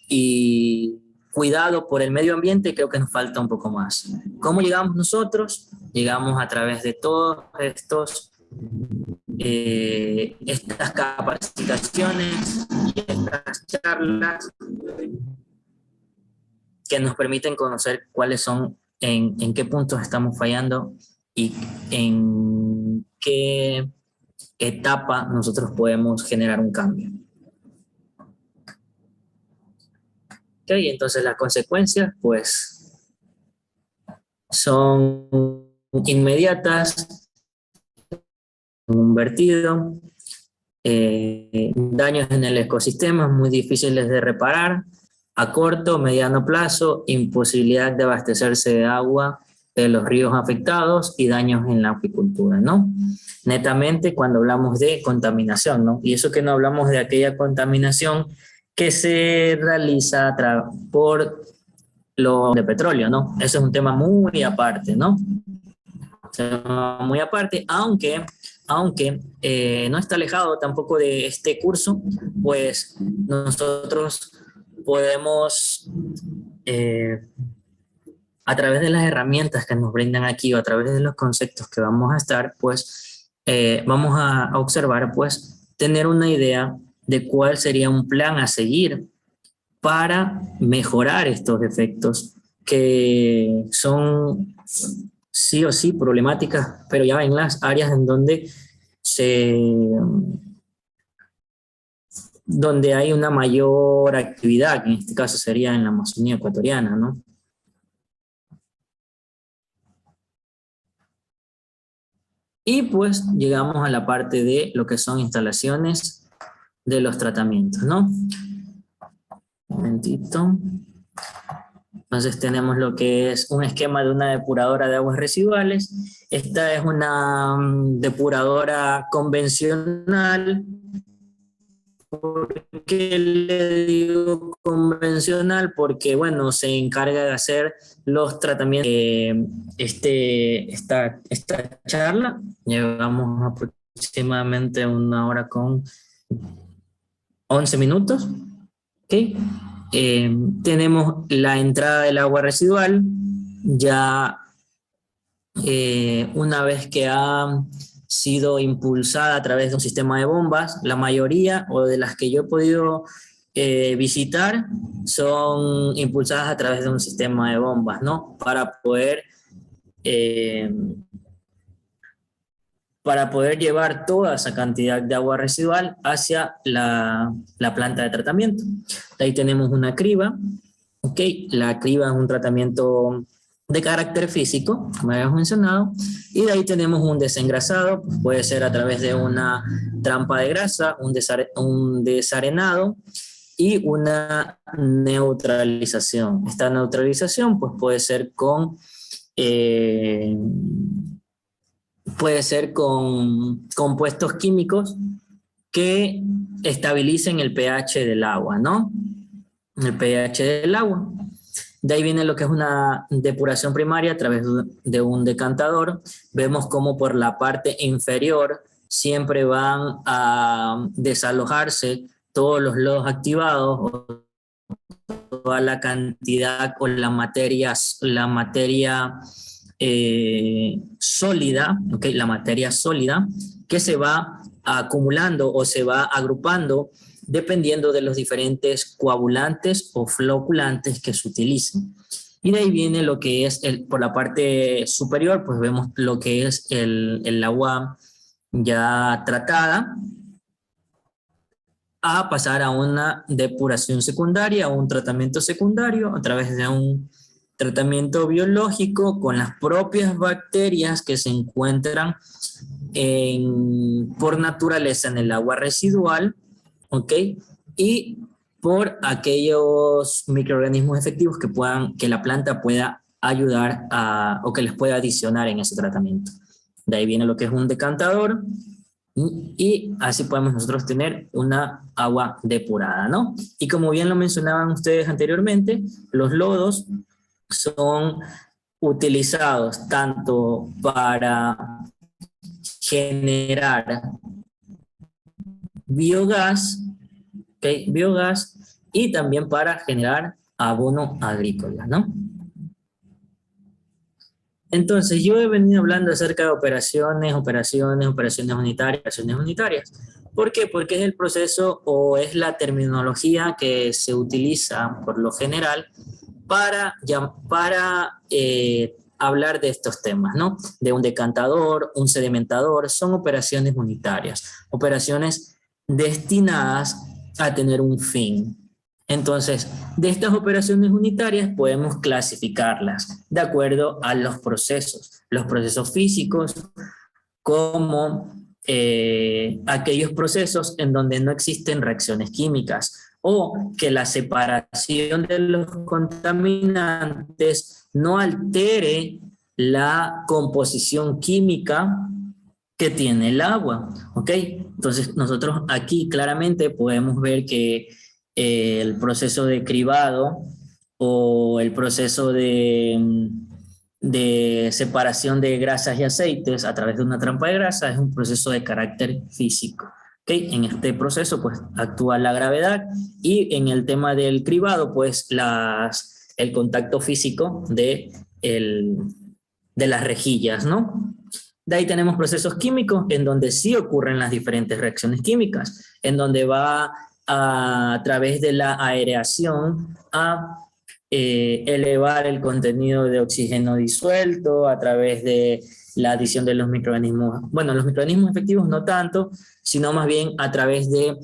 y cuidado por el medio ambiente, creo que nos falta un poco más. ¿Cómo llegamos nosotros? Llegamos a través de todos estas capacitaciones y estas charlas que nos permiten conocer cuáles son, en qué puntos estamos fallando y en qué etapa nosotros podemos generar un cambio. Ok, entonces las consecuencias pues son inmediatas, un vertido, daños en el ecosistema muy difíciles de reparar, a corto o mediano plazo, imposibilidad de abastecerse de agua de los ríos afectados y daños en la acuicultura, ¿no? Netamente cuando hablamos de contaminación, ¿no? Y eso que no hablamos de aquella contaminación que se realiza por lo de petróleo, ¿no? Eso es un tema muy aparte, ¿no? Muy aparte, aunque no está alejado tampoco de este curso, pues nosotros podemos, a través de las herramientas que nos brindan aquí o a través de los conceptos que vamos a estar, pues vamos a observar, pues tener una idea de cuál sería un plan a seguir para mejorar estos efectos que son sí o sí problemáticas, pero ya en las áreas en donde hay una mayor actividad, que en este caso sería en la Amazonía ecuatoriana, ¿no? Y pues llegamos a la parte de lo que son instalaciones de los tratamientos, ¿no? Un momentito. Entonces tenemos lo que es un esquema de una depuradora de aguas residuales. Esta es una depuradora convencional. ¿Por qué le digo convencional? Porque, bueno, se encarga de hacer los tratamientos. Esta charla, llevamos aproximadamente 1 hora con 11 minutos. ¿Ok? Tenemos la entrada del agua residual. Ya una vez que ha sido impulsada a través de un sistema de bombas, la mayoría o de las que yo he podido visitar son impulsadas a través de un sistema de bombas, ¿no? Para poder llevar toda esa cantidad de agua residual hacia la planta de tratamiento. De ahí tenemos una criba, ¿ok? La criba es un tratamiento de carácter físico, como habíamos mencionado, y de ahí tenemos un desengrasado, puede ser a través de una trampa de grasa, un desarenado y una neutralización. Esta neutralización pues puede ser con compuestos químicos que estabilicen el pH del agua, ¿no? El pH del agua. De ahí viene lo que es una depuración primaria a través de un decantador. Vemos cómo por la parte inferior siempre van a desalojarse todos los lodos activados, o toda la cantidad o la materia sólida, ¿okay? La materia sólida que se va acumulando o se va agrupando dependiendo de los diferentes coagulantes o floculantes que se utilicen. Y de ahí viene lo que es, por la parte superior, pues vemos lo que es el agua ya tratada, a pasar a una depuración secundaria o un tratamiento secundario a través de un tratamiento biológico con las propias bacterias que se encuentran por naturaleza en el agua residual, ¿ok? Y por aquellos microorganismos efectivos que la planta pueda ayudar o que les pueda adicionar en ese tratamiento. De ahí viene lo que es un decantador, y así podemos nosotros tener una agua depurada, ¿no? Y como bien lo mencionaban ustedes anteriormente, los lodos son utilizados tanto para generar biogás, ¿okay? Biogás, y también para generar abono agrícola, ¿no? Entonces, yo he venido hablando acerca de operaciones unitarias. ¿Por qué? Porque es el proceso o es la terminología que se utiliza por lo general para hablar de estos temas, ¿no? De un decantador, un sedimentador, son operaciones unitarias, operaciones destinadas a tener un fin. Entonces, de estas operaciones unitarias podemos clasificarlas de acuerdo a los procesos físicos, como aquellos procesos en donde no existen reacciones químicas o que la separación de los contaminantes no altere la composición química que tiene el agua, ¿ok? Entonces, nosotros aquí claramente podemos ver que el proceso de cribado o el proceso de separación de grasas y aceites a través de una trampa de grasa es un proceso de carácter físico. ¿Okay? En este proceso pues actúa la gravedad, y en el tema del cribado pues el contacto físico de las rejillas, ¿no? De ahí tenemos procesos químicos en donde sí ocurren las diferentes reacciones químicas, en donde va a través de la aireación a elevar el contenido de oxígeno disuelto a través de la adición de los microorganismos, bueno, los microorganismos efectivos no tanto, sino más bien a través de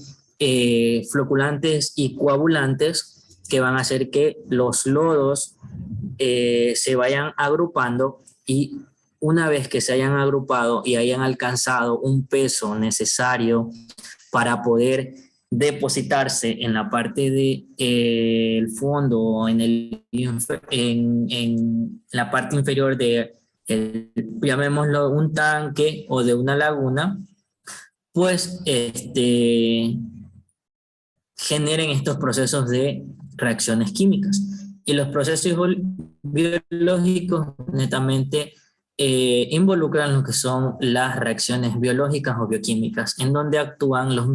floculantes y coagulantes que van a hacer que los lodos se vayan agrupando, y una vez que se hayan agrupado y hayan alcanzado un peso necesario para poder depositarse en la parte de el fondo, en la parte inferior de, llamémoslo un tanque o de una laguna, pues generen estos procesos de reacciones químicas. Y los procesos biológicos netamente involucran lo que son las reacciones biológicas o bioquímicas, en donde actúan los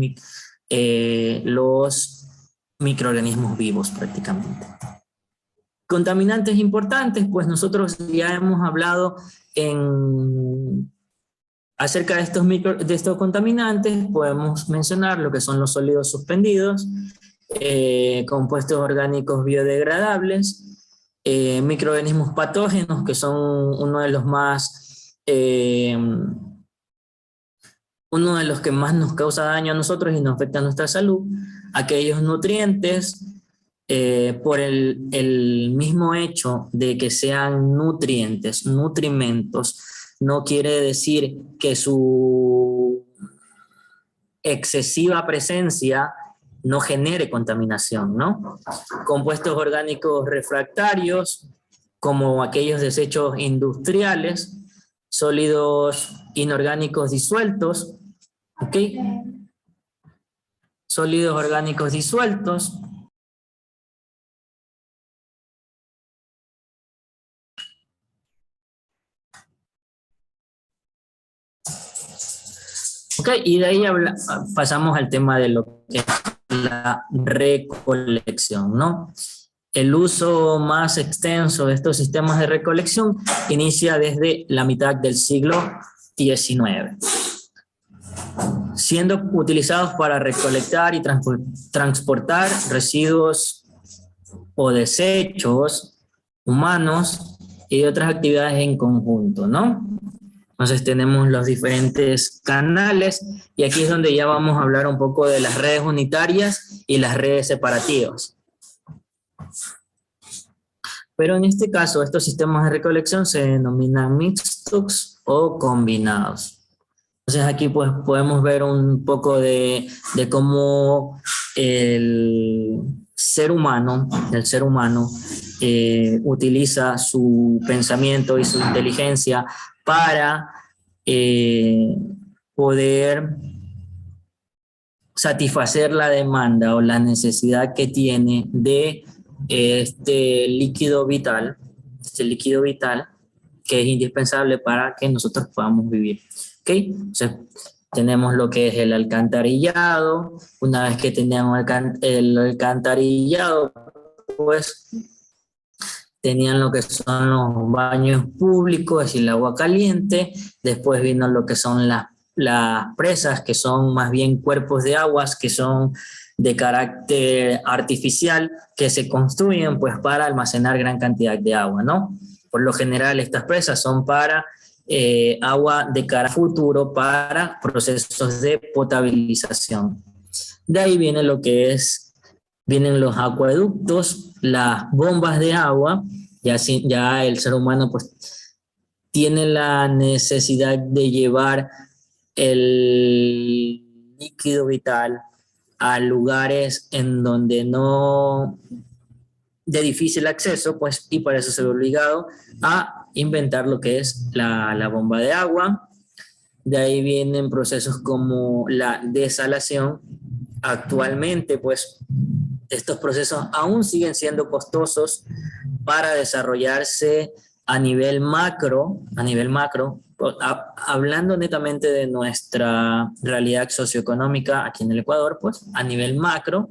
microorganismos vivos prácticamente. Contaminantes importantes, pues nosotros ya hemos hablado acerca de estos contaminantes. Podemos mencionar lo que son los sólidos suspendidos, compuestos orgánicos biodegradables, microorganismos patógenos, que son uno de los que más nos causa daño a nosotros y nos afecta a nuestra salud, aquellos nutrientes, por el mismo hecho de que sean nutrientes, nutrimentos, no quiere decir que su excesiva presencia no genere contaminación, ¿no? Compuestos orgánicos refractarios, como aquellos desechos industriales, sólidos inorgánicos disueltos, ¿ok? Sólidos orgánicos disueltos. Ok, y de ahí pasamos al tema de lo que es la recolección, ¿no? El uso más extenso de estos sistemas de recolección inicia desde la mitad del siglo XIX, siendo utilizados para recolectar y transportar residuos o desechos humanos y otras actividades en conjunto, ¿no? Entonces tenemos los diferentes canales y aquí es donde ya vamos a hablar un poco de las redes unitarias y las redes separativas. Pero en este caso estos sistemas de recolección se denominan mixtos o combinados. Entonces aquí pues podemos ver un poco de cómo el ser humano utiliza su pensamiento y su inteligencia para poder satisfacer la demanda o la necesidad que tiene de este líquido vital que es indispensable para que nosotros podamos vivir. ¿Okay? Entonces, tenemos lo que es el alcantarillado. Una vez que teníamos el alcantarillado, pues tenían lo que son los baños públicos y el agua caliente. Después vino lo que son las presas, que son más bien cuerpos de aguas que son de carácter artificial, que se construyen pues para almacenar gran cantidad de agua, ¿no? Por lo general estas presas son para agua de cara a futuro, para procesos de potabilización. De ahí viene lo que vienen los acueductos, las bombas de agua. Ya el ser humano pues tiene la necesidad de llevar el líquido vital a lugares en donde no de difícil acceso, pues, y para eso se ve obligado a inventar lo que es la bomba de agua. De ahí vienen procesos como la desalación. Actualmente, pues, estos procesos aún siguen siendo costosos para desarrollarse a nivel macro, hablando netamente de nuestra realidad socioeconómica aquí en el Ecuador, pues, a nivel macro.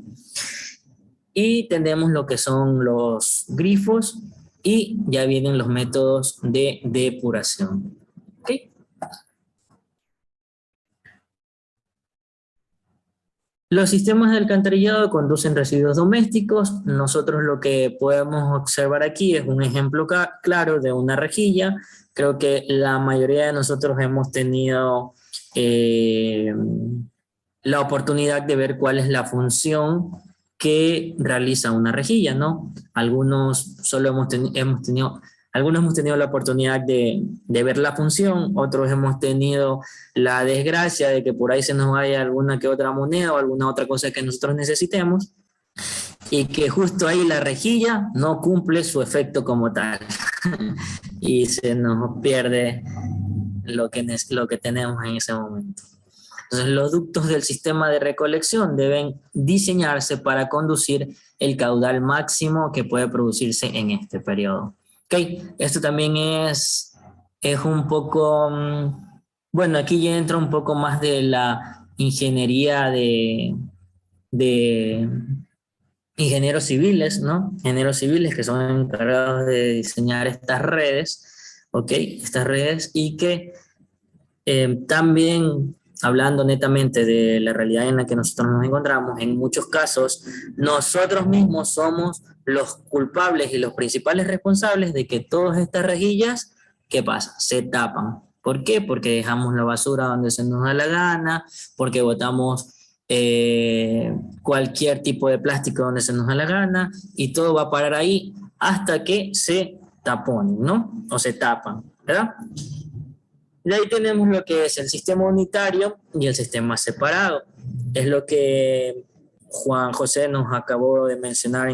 Y tenemos lo que son los grifos y ya vienen los métodos de depuración. ¿Okay? Los sistemas de alcantarillado conducen residuos domésticos. Nosotros lo que podemos observar aquí es un ejemplo claro de una rejilla. Creo que la mayoría de nosotros hemos tenido la oportunidad de ver cuál es la función que realiza una rejilla, ¿no? Algunos solo hemos tenido Algunos hemos tenido la oportunidad de ver la función, otros hemos tenido la desgracia de que por ahí se nos vaya alguna que otra moneda o alguna otra cosa que nosotros necesitemos y que justo ahí la rejilla no cumple su efecto como tal y se nos pierde lo que tenemos en ese momento. Entonces, los ductos del sistema de recolección deben diseñarse para conducir el caudal máximo que puede producirse en este periodo. Okay. Esto también es un poco, bueno, aquí ya entra un poco más de la ingeniería de ingenieros civiles, ¿no? Ingenieros civiles que son encargados de diseñar estas redes, ¿ok? Estas redes y que también, hablando netamente de la realidad en la que nosotros nos encontramos, en muchos casos nosotros mismos somos los culpables y los principales responsables de que todas estas rejillas, ¿qué pasa? Se tapan. ¿Por qué? Porque dejamos la basura donde se nos da la gana, porque botamos cualquier tipo de plástico donde se nos da la gana y todo va a parar ahí hasta que se taponen, ¿no? O se tapan, ¿verdad? De ahí tenemos lo que es el sistema unitario y el sistema separado. Es lo que Juan José nos acabó de mencionar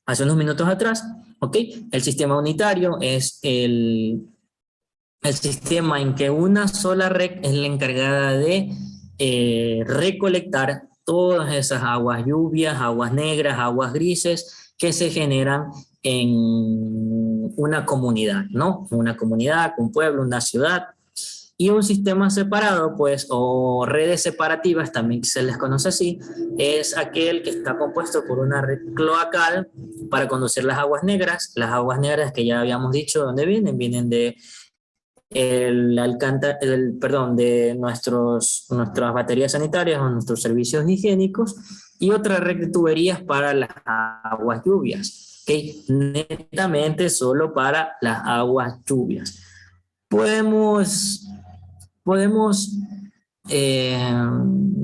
hace unos minutos atrás. ¿Okay? El sistema unitario es el sistema en que una sola red es la encargada de recolectar todas esas aguas lluvias, aguas negras, aguas grises que se generan en una comunidad, ¿no? Una comunidad, un pueblo, una ciudad. Y un sistema separado, pues, o redes separativas, también se les conoce así, es aquel que está compuesto por una red cloacal para conducir las aguas negras. Las aguas negras que ya habíamos dicho dónde vienen de de nuestras baterías sanitarias o nuestros servicios higiénicos, y otra red de tuberías para las aguas lluvias, ¿okay? Netamente solo para las aguas lluvias. Podemos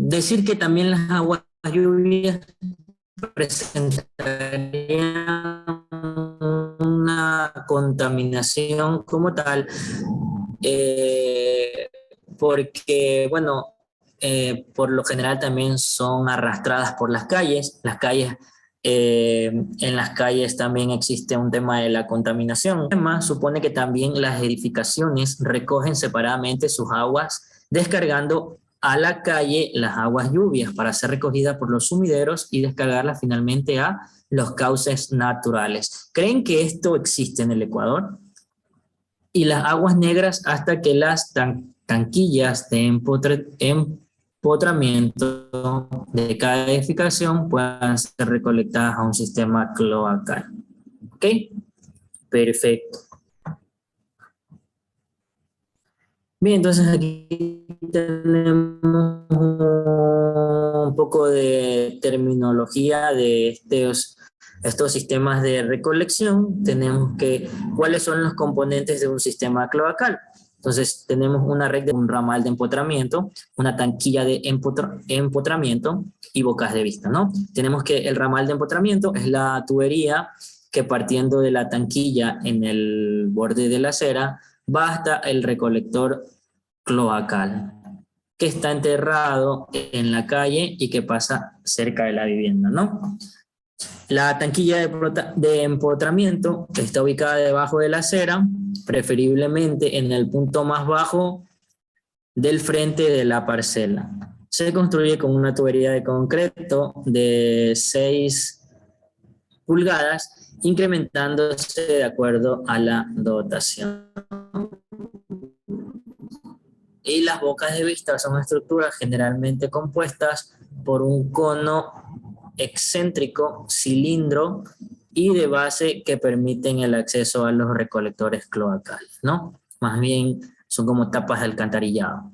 decir que también las aguas lluvias presentarían una contaminación como tal, porque, bueno, por lo general también son arrastradas por las calles. En las calles también existe un tema de la contaminación. Además, supone que también las edificaciones recogen separadamente sus aguas, descargando a la calle las aguas lluvias para ser recogidas por los sumideros y descargarlas finalmente a los cauces naturales. ¿Creen que esto existe en el Ecuador? Y las aguas negras hasta que las tanquillas de empotramiento de cada edificación puedan ser recolectadas a un sistema cloacal. ¿Ok? Perfecto. Bien, entonces aquí tenemos un poco de terminología de estos sistemas de recolección. Tenemos cuáles son los componentes de un sistema cloacal. Entonces tenemos una red de un ramal de empotramiento, una tanquilla de empotramiento y bocas de vista, ¿no? Tenemos que el ramal de empotramiento es la tubería que, partiendo de la tanquilla en el borde de la acera, va hasta el recolector cloacal, que está enterrado en la calle y que pasa cerca de la vivienda, ¿no? La tanquilla de empotramiento está ubicada debajo de la acera, preferiblemente en el punto más bajo del frente de la parcela. Se construye con una tubería de concreto de 6 pulgadas, incrementándose de acuerdo a la dotación. Y las bocas de vista son estructuras generalmente compuestas por un cono excéntrico, cilindro y de base que permiten el acceso a los recolectores cloacales, ¿no? Más bien son como tapas de alcantarillado.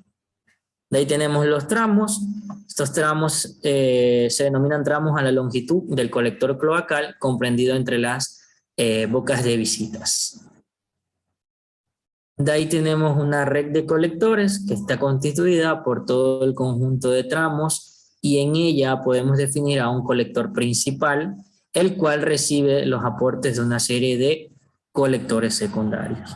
De ahí tenemos los tramos. Estos tramos se denominan tramos a la longitud del colector cloacal, comprendido entre las bocas de visitas. De ahí tenemos una red de colectores que está constituida por todo el conjunto de tramos, y en ella podemos definir a un colector principal, el cual recibe los aportes de una serie de colectores secundarios.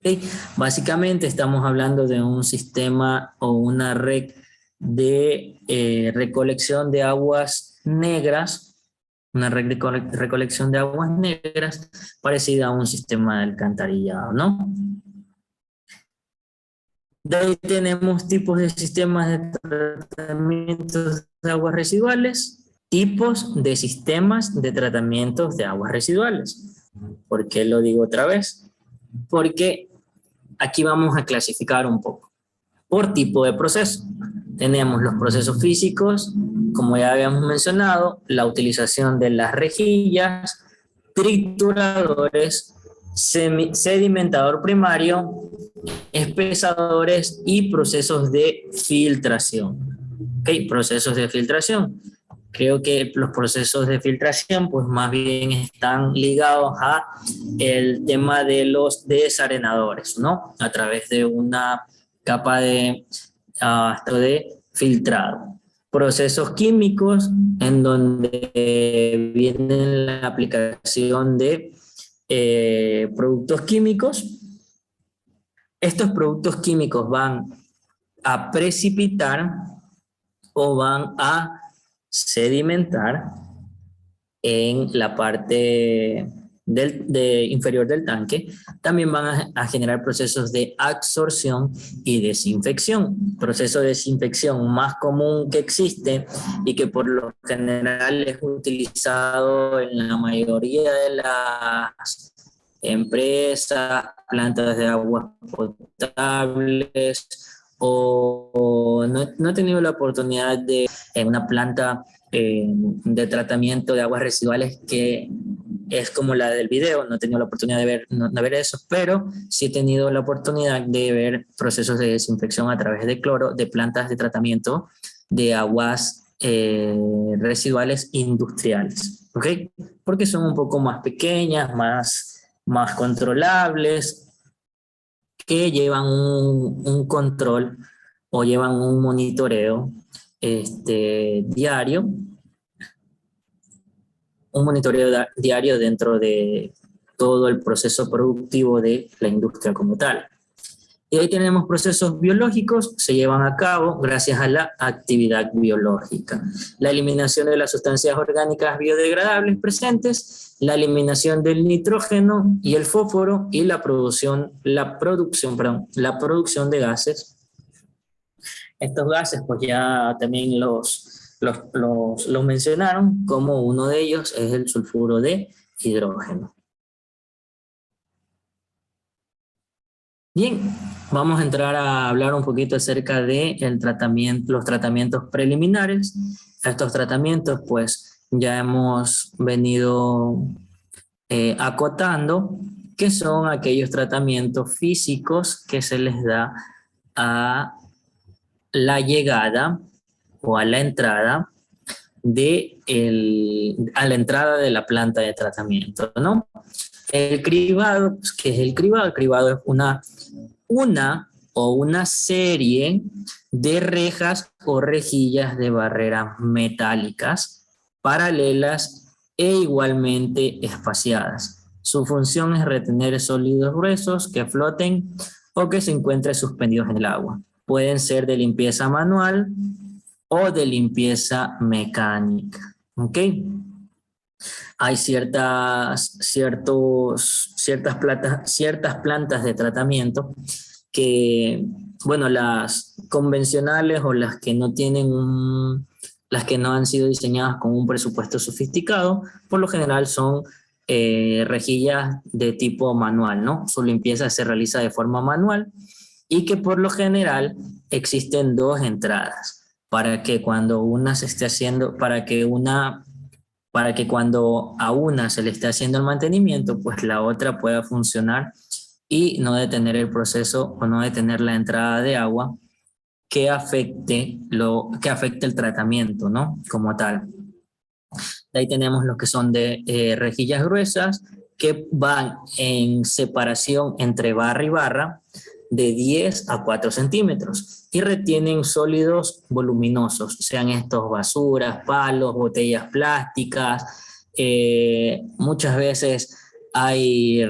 ¿Okay? Básicamente estamos hablando de un sistema o una red de recolección de aguas negras, una red de recolección de aguas negras parecida a un sistema de alcantarillado, ¿no? De ahí tenemos tipos de sistemas de tratamiento de aguas residuales, tipos de sistemas de tratamiento de aguas residuales. ¿Por qué lo digo otra vez? Porque aquí vamos a clasificar un poco por tipo de proceso. Tenemos los procesos físicos, como ya habíamos mencionado, la utilización de las rejillas, trituradores, sedimentador primario, espesadores y procesos de filtración. ¿Okay? Procesos de filtración. Creo que los procesos de filtración pues más bien están ligados a el tema de los desarenadores, ¿no? A través de una capa de filtrado. Procesos químicos en donde viene la aplicación de productos químicos. Estos productos químicos van a precipitar o van a sedimentar en la parte inferior del tanque. También van a generar procesos de absorción y desinfección. Proceso de desinfección más común que existe y que por lo general es utilizado en la mayoría de las empresas, plantas de aguas potables, o no he tenido la oportunidad de en una planta de tratamiento de aguas residuales que es como la del video. No he tenido la oportunidad de ver, no ver eso, pero sí he tenido la oportunidad de ver procesos de desinfección a través de cloro de plantas de tratamiento de aguas residuales industriales, ¿ok? Porque son un poco más pequeñas, más controlables, que llevan un control o llevan un monitoreo diario, diario dentro de todo el proceso productivo de la industria como tal. Y ahí tenemos procesos biológicos, se llevan a cabo gracias a la actividad biológica. La eliminación de las sustancias orgánicas biodegradables presentes, la eliminación del nitrógeno y el fósforo y la producción de gases. Estos gases pues ya también los mencionaron, como uno de ellos es el sulfuro de hidrógeno. Bien, vamos a entrar a hablar un poquito acerca de los tratamientos preliminares. Estos tratamientos pues ya hemos venido acotando, que son aquellos tratamientos físicos que se les da a la llegada o a la entrada de la planta de tratamiento, ¿no? El cribado, pues, ¿qué es el cribado? El cribado es una serie de rejas o rejillas de barreras metálicas paralelas e igualmente espaciadas. Su función es retener sólidos gruesos que floten o que se encuentren suspendidos en el agua. Pueden ser de limpieza manual o de limpieza mecánica. ¿Ok? Hay ciertas plantas de tratamiento que, bueno, las convencionales o las que no han sido diseñadas con un presupuesto sofisticado, por lo general son rejillas de tipo manual, ¿no? Su limpieza se realiza de forma manual y que por lo general existen dos entradas para que cuando a una se le esté haciendo el mantenimiento, pues la otra pueda funcionar y no detener el proceso o no detener la entrada de agua que afecte el tratamiento, ¿no? Como tal. De ahí tenemos los que son de rejillas gruesas que van en separación entre barra y barra de 10 a 4 centímetros y retienen sólidos voluminosos, sean estos basuras, palos, botellas plásticas, muchas veces hay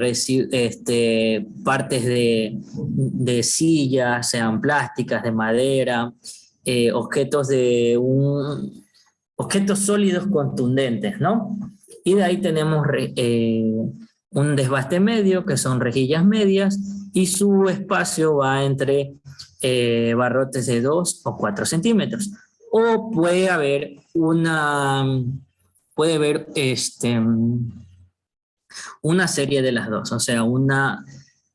partes de sillas, sean plásticas, de madera, objetos objetos sólidos contundentes, ¿no? Y de ahí tenemos un desbaste medio, que son rejillas medias, y su espacio va entre barrotes de 2 o 4 centímetros. O puede haber una serie de las dos, o sea, una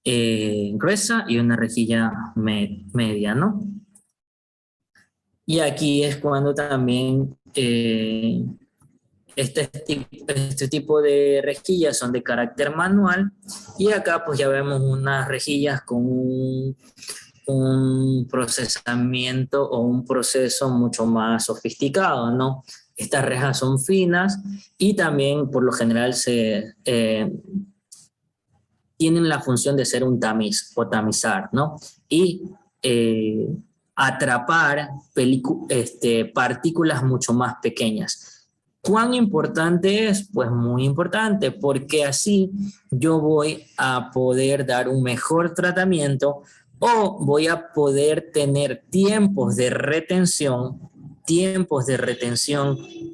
gruesa y una rejilla media, ¿no? Y aquí es cuando también este tipo de rejillas son de carácter manual, y acá pues ya vemos unas rejillas con un procesamiento o un proceso mucho más sofisticado, ¿no? Estas rejas son finas y también por lo general tienen la función de ser un tamiz o tamizar, ¿no? Y atrapar partículas mucho más pequeñas. ¿Cuán importante es? Pues muy importante, porque así yo voy a poder dar un mejor tratamiento, o voy a poder tener tiempos de retención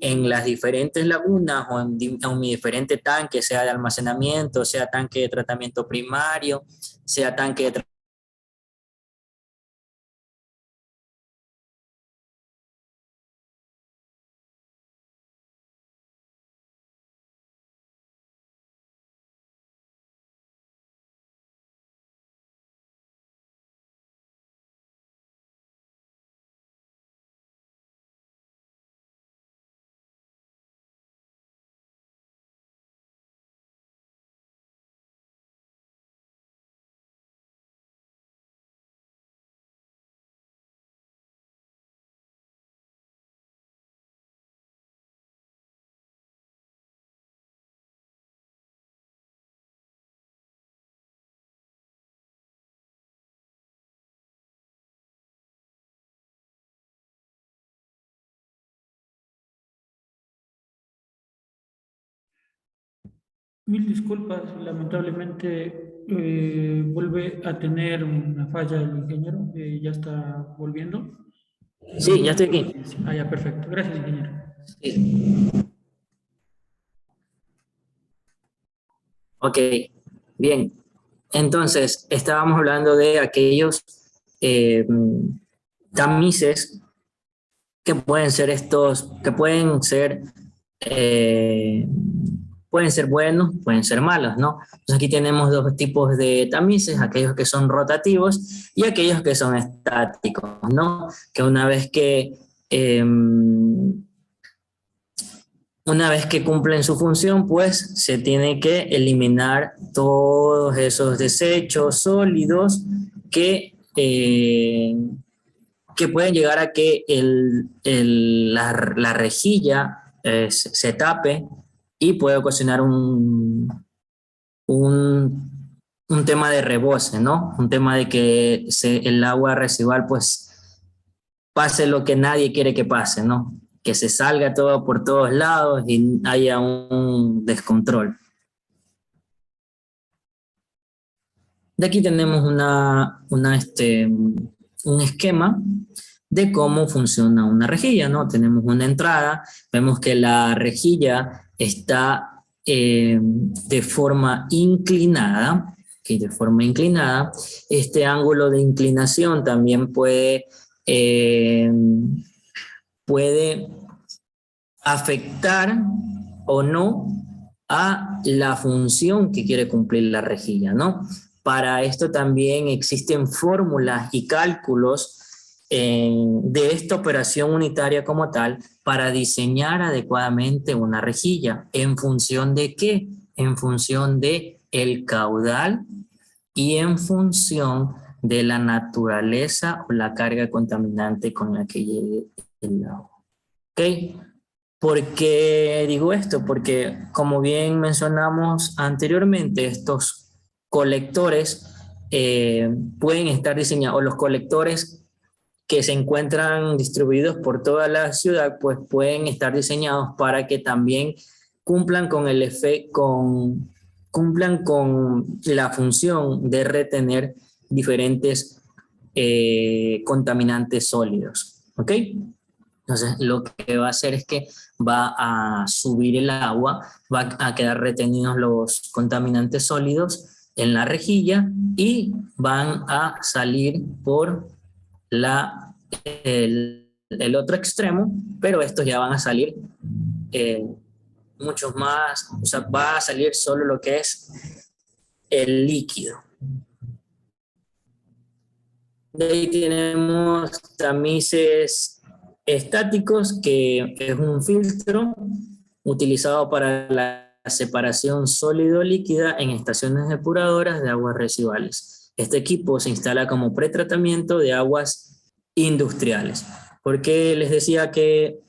en las diferentes lagunas o en mi diferente tanque, sea de almacenamiento, sea tanque de tratamiento primario, sea tanque de Mil disculpas, lamentablemente vuelve a tener una falla el ingeniero, ya está volviendo. Sí, ya estoy aquí. Ah, ya, perfecto. Gracias, ingeniero. Sí. Ok, bien. Entonces, estábamos hablando de aquellos tamices que pueden ser pueden ser buenos, pueden ser malos, ¿no? Entonces aquí tenemos dos tipos de tamices, aquellos que son rotativos y aquellos que son estáticos, ¿no? Que una vez que cumplen su función, pues se tiene que eliminar todos esos desechos sólidos que pueden llegar a que la rejilla se tape y puede ocasionar un tema de rebose, ¿no? Un tema de que el agua residual pues pase lo que nadie quiere que pase, ¿no? Que se salga todo por todos lados y haya un descontrol. De aquí tenemos un esquema de cómo funciona una rejilla, ¿no? Tenemos una entrada, vemos que la rejilla está de forma inclinada, ¿okay? De forma inclinada. Este ángulo de inclinación también puede afectar o no a la función que quiere cumplir la rejilla, ¿no? Para esto también existen fórmulas y cálculos de esta operación unitaria como tal para diseñar adecuadamente una rejilla. ¿En función de qué? En función de el caudal y en función de la naturaleza o la carga contaminante con la que llegue el agua. ¿Ok? ¿Por qué digo esto? Porque, como bien mencionamos anteriormente, estos colectores pueden estar diseñados, o los colectores que se encuentran distribuidos por toda la ciudad, pues pueden estar diseñados para que también cumplan con cumplan con la función de retener diferentes contaminantes sólidos, ¿ok? Entonces, lo que va a hacer es que va a subir el agua, va a quedar retenidos los contaminantes sólidos en la rejilla y van a salir por el otro extremo, pero estos ya van a salir muchos más, o sea, va a salir solo lo que es el líquido. De ahí tenemos tamices estáticos, que es un filtro utilizado para la separación sólido-líquida en estaciones depuradoras de aguas residuales. Este equipo se instala como pretratamiento de aguas industriales. ¿Por qué les decía que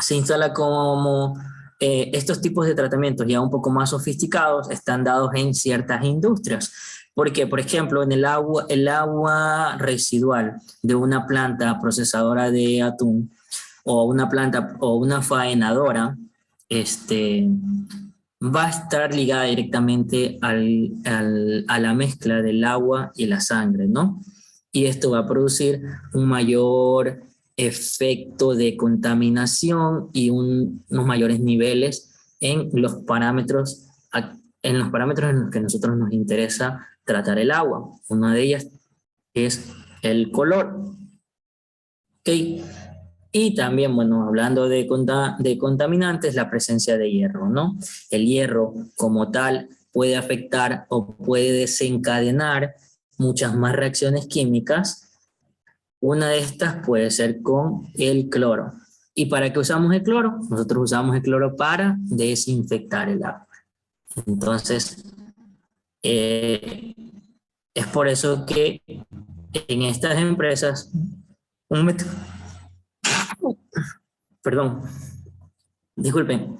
se instala como estos tipos de tratamientos ya un poco más sofisticados están dados en ciertas industrias? Porque, por ejemplo, en el agua residual de una planta procesadora de atún o una planta o una faenadora, va a estar ligada directamente a la mezcla del agua y la sangre, ¿no? Y esto va a producir un mayor efecto de contaminación y unos mayores niveles en los parámetros en los que a nosotros nos interesa tratar el agua. Una de ellas es el color. ¿Okay? Y también, bueno, hablando de contaminantes, la presencia de hierro, ¿no? El hierro como tal puede afectar o puede desencadenar muchas más reacciones químicas. Una de estas puede ser con el cloro. ¿Y para qué usamos el cloro? Nosotros usamos el cloro para desinfectar el agua. Entonces, es por eso que en estas empresas, perdón, disculpen,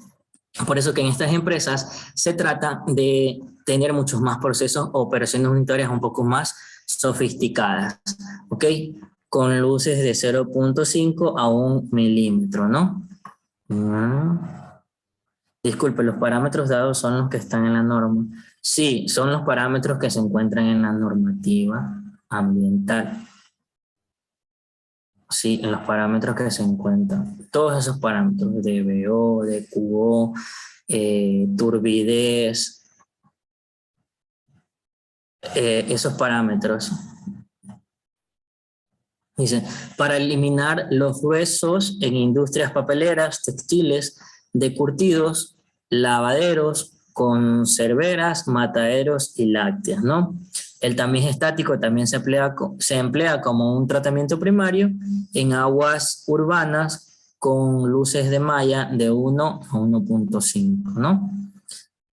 por eso que en estas empresas se trata de tener muchos más procesos o operaciones unitarias un poco más sofisticadas, ¿ok? Con luces de 0.5 a 1 milímetro, ¿no? Disculpe, los parámetros dados son los que están en la norma. Sí, son los parámetros que se encuentran en la normativa ambiental. Sí, en los parámetros que se encuentran. Todos esos parámetros de BO, de QO, turbidez, esos parámetros. Dice, para eliminar los huesos en industrias papeleras, textiles, de curtidos, lavaderos, conserveras, mataderos y lácteas, ¿no? El tamiz estático también se emplea como un tratamiento primario en aguas urbanas con luces de malla de 1 a 1.5, ¿no?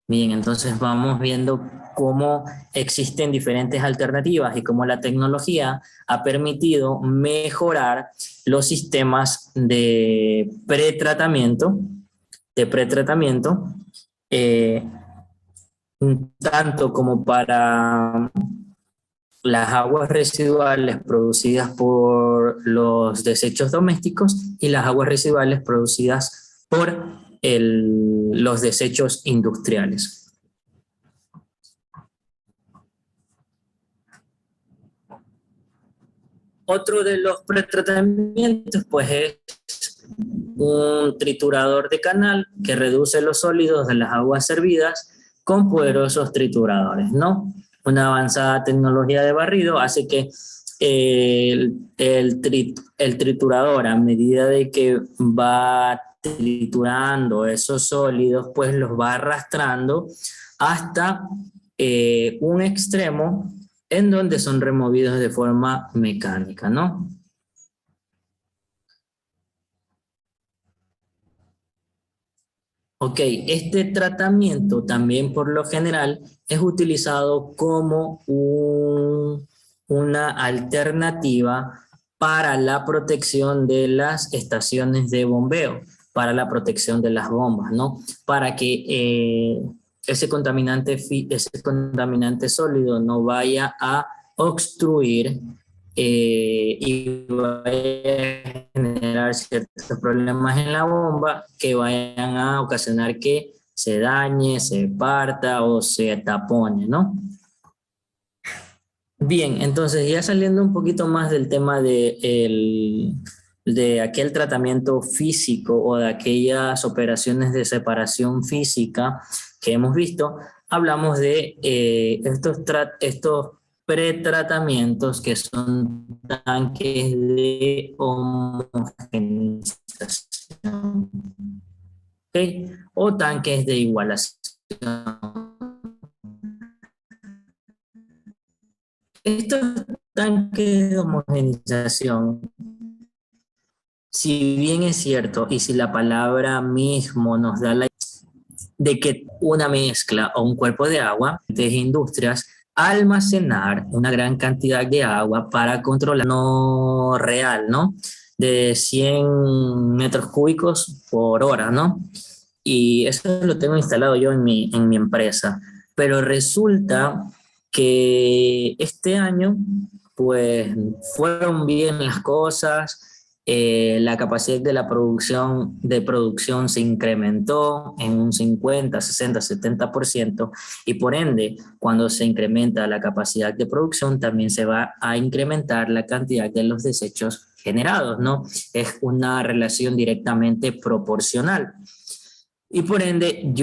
Bien, entonces vamos viendo cómo existen diferentes alternativas y cómo la tecnología ha permitido mejorar los sistemas de pretratamiento, tanto como para las aguas residuales producidas por los desechos domésticos y las aguas residuales producidas por los desechos industriales. Otro de los pretratamientos pues es un triturador de canal que reduce los sólidos de las aguas servidas con poderosos trituradores, ¿no? Una avanzada tecnología de barrido hace que el triturador, a medida de que va triturando esos sólidos, pues los va arrastrando hasta un extremo en donde son removidos de forma mecánica, ¿no? Ok, este tratamiento también por lo general es utilizado como una alternativa para la protección de las estaciones de bombeo, para la protección de las bombas, ¿no? Para que ese contaminante sólido no vaya a obstruir y vaya a generar ciertos problemas en la bomba que vayan a ocasionar que se dañe, se parta o se tapone, ¿no? Bien, entonces ya saliendo un poquito más del tema de aquel tratamiento físico o de aquellas operaciones de separación física que hemos visto, hablamos de estos pretratamientos que son tanques de homogeneización, ¿ok? O tanques de igualación. Estos tanques de homogenización, si bien es cierto, y si la palabra mismo nos da la de que una mezcla o un cuerpo de agua de industrias almacenar una gran cantidad de agua para controlar no real, ¿no? De 100 metros cúbicos por hora, ¿no? Y eso lo tengo instalado yo en mi empresa. Pero resulta que este año, pues, fueron bien las cosas, la capacidad de la producción se incrementó en un 50, 60, 70% y por ende, cuando se incrementa la capacidad de producción, también se va a incrementar la cantidad de los desechos generados, ¿no? Es una relación directamente proporcional. Y por ende,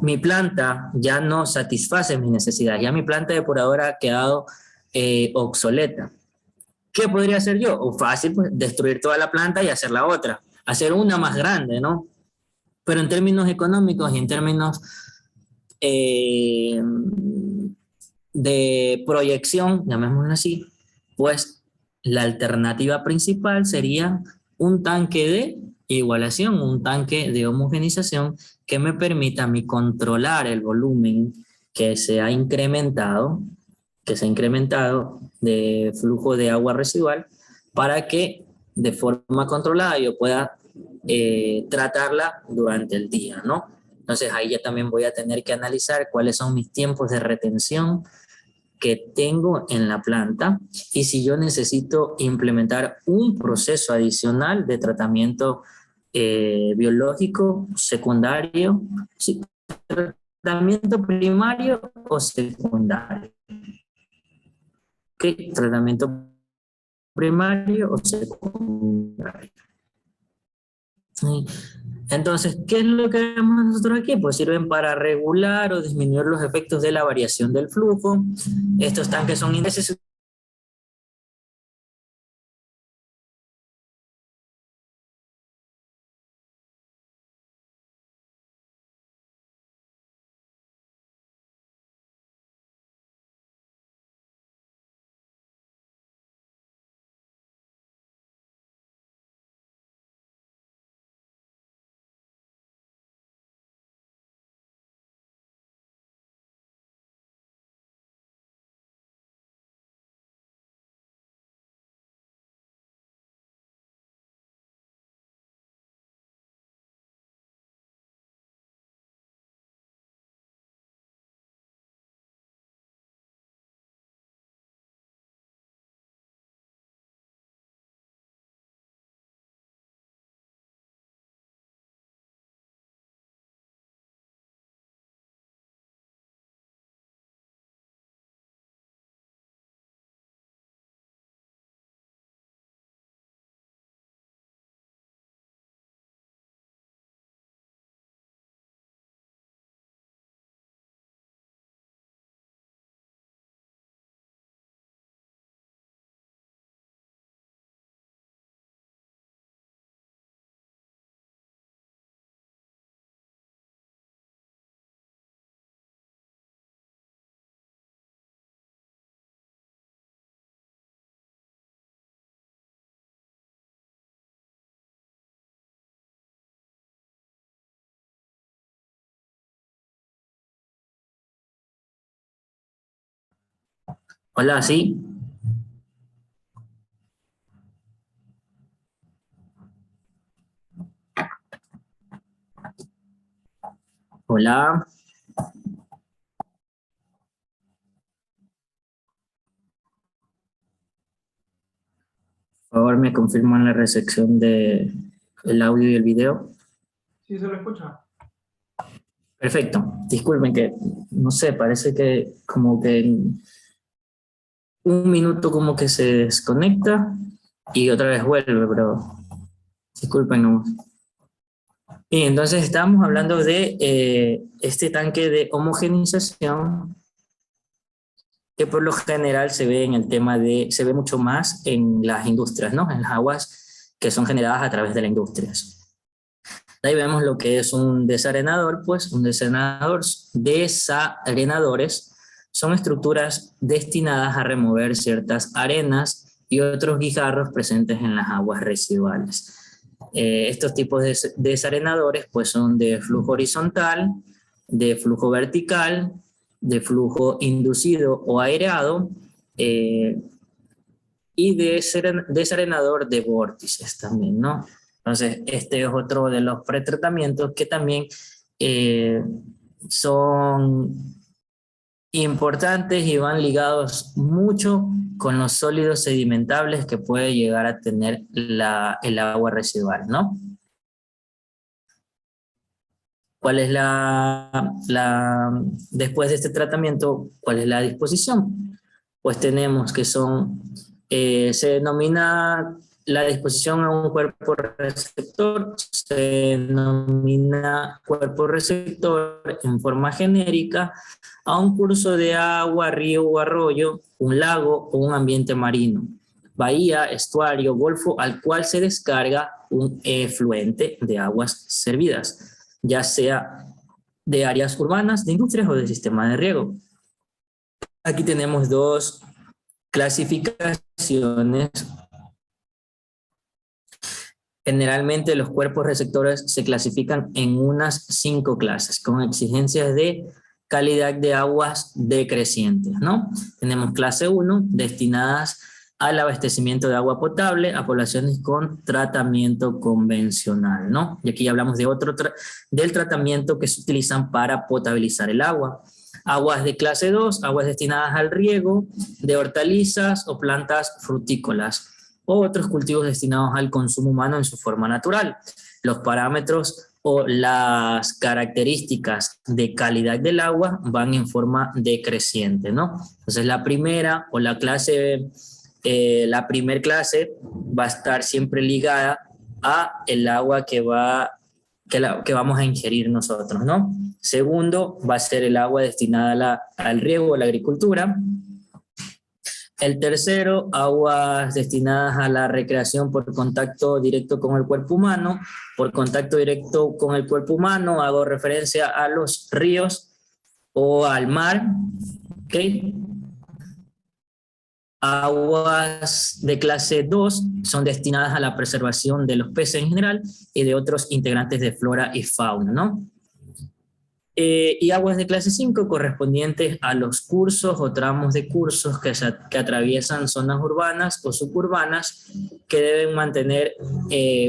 mi planta ya no satisface mis necesidades. Ya mi planta depuradora ha quedado obsoleta. ¿Qué podría hacer yo? O fácil, pues, destruir toda la planta y hacer la otra. Hacer una más grande, ¿no? Pero en términos económicos y en términos eh, de proyección, llamémoslo así, pues la alternativa principal sería un tanque de igualación, un tanque de homogenización que me permita a mí controlar el volumen que se ha incrementado, de flujo de agua residual para que de forma controlada yo pueda tratarla durante el día, ¿no? Entonces ahí ya también voy a tener que analizar cuáles son mis tiempos de retención que tengo en la planta y si yo necesito implementar un proceso adicional de tratamiento biológico secundario, sí, tratamiento primario o secundario. ¿Qué tratamiento primario o secundario? Sí. Entonces, ¿qué es lo que hacemos nosotros aquí? Pues sirven para regular o disminuir los efectos de la variación del flujo. Estos tanques son índices. Hola, sí. Hola. Por favor, me confirman la recepción de el audio y el video. Sí, se lo escucha. Perfecto. Disculpen que, no sé, parece que como que en un minuto como que se desconecta y otra vez vuelve, pero disculpen nomás. Y entonces estábamos hablando de este tanque de homogenización que por lo general se ve en el tema de, se ve mucho más en las industrias, ¿no? En las aguas que son generadas a través de las industrias. Ahí vemos lo que es un desarenador, pues un desarenadores son estructuras destinadas a remover ciertas arenas y otros guijarros presentes en las aguas residuales. Estos tipos de desarenadores pues son de flujo horizontal, de flujo vertical, de flujo inducido o aireado y de desarenador de vórtices también, ¿no? Entonces, este es otro de los pretratamientos que también son importantes y van ligados mucho con los sólidos sedimentables que puede llegar a tener el agua residual, ¿no? ¿Cuál es después de este tratamiento, cuál es la disposición? Pues tenemos que se denomina la disposición a un cuerpo receptor, se denomina cuerpo receptor en forma genérica a un curso de agua, río o arroyo, un lago o un ambiente marino, bahía, estuario, golfo, al cual se descarga un efluente de aguas servidas, ya sea de áreas urbanas, de industrias o de sistemas de riego. Aquí tenemos dos clasificaciones. Generalmente los cuerpos receptores se clasifican en unas 5 clases, con exigencias de calidad de aguas decrecientes, ¿no? Tenemos clase 1, destinadas al abastecimiento de agua potable a poblaciones con tratamiento convencional, ¿no? Y aquí hablamos de del tratamiento que se utilizan para potabilizar el agua. Aguas de clase 2, aguas destinadas al riego de hortalizas o plantas frutícolas, o otros cultivos destinados al consumo humano en su forma natural. Los parámetros o las características de calidad del agua van en forma decreciente, ¿no? Entonces la primera o la primer clase va a estar siempre ligada a el agua que vamos a ingerir nosotros, ¿no? Segundo, va a ser el agua destinada al riego o a la agricultura. El tercero, aguas destinadas a la recreación por contacto directo con el cuerpo humano. Por contacto directo con el cuerpo humano hago referencia a los ríos o al mar, ¿ok? Aguas de clase 2 son destinadas a la preservación de los peces en general y de otros integrantes de flora y fauna, ¿no? Y aguas de clase 5 correspondientes a los cursos o tramos de cursos que atraviesan zonas urbanas o suburbanas que deben mantener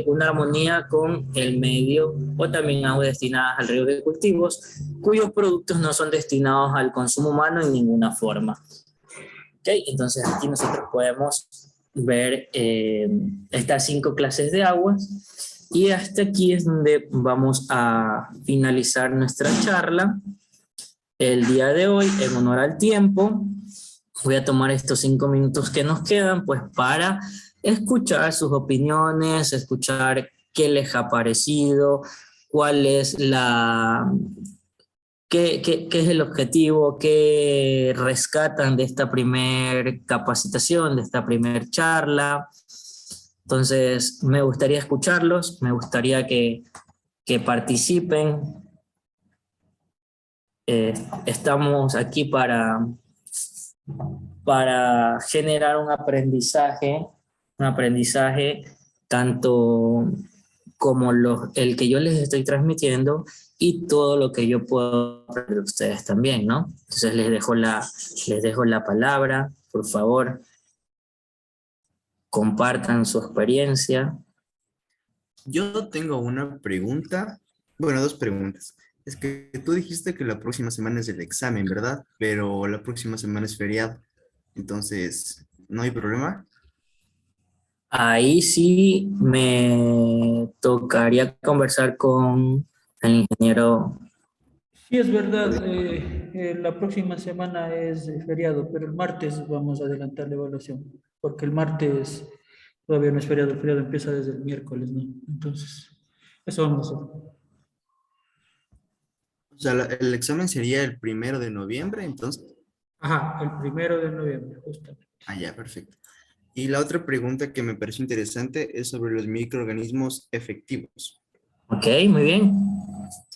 una armonía con el medio, o también aguas destinadas al riego de cultivos cuyos productos no son destinados al consumo humano en ninguna forma. ¿Okay? Entonces aquí nosotros podemos ver estas 5 clases de aguas. Y hasta aquí es donde vamos a finalizar nuestra charla el día de hoy. En honor al tiempo, voy a tomar estos 5 minutos que nos quedan pues para escuchar sus opiniones, escuchar qué les ha parecido, cuál es qué es el objetivo, qué rescatan de esta primer capacitación, de esta primer charla. Entonces, me gustaría escucharlos, me gustaría que participen. Estamos aquí para generar un aprendizaje tanto como el que yo les estoy transmitiendo y todo lo que yo puedo aprender de ustedes también, ¿no? Entonces les dejo la palabra, por favor. Compartan su experiencia. Yo tengo una pregunta, bueno, 2 preguntas. Es que tú dijiste que la próxima semana es el examen, ¿verdad? Pero la próxima semana es feriado. Entonces, ¿no hay problema? Ahí sí me tocaría conversar con el ingeniero Sí, es verdad, la próxima semana es feriado, pero el martes vamos a adelantar la evaluación, porque el martes todavía no es feriado, el feriado empieza desde el miércoles, ¿no? Entonces, eso vamos a hacer. O sea, el examen sería el 1 de noviembre, entonces. Ajá, el 1 de noviembre, justamente. Ah, ya, perfecto. Y la otra pregunta que me pareció interesante es sobre los microorganismos efectivos. Ok, muy bien.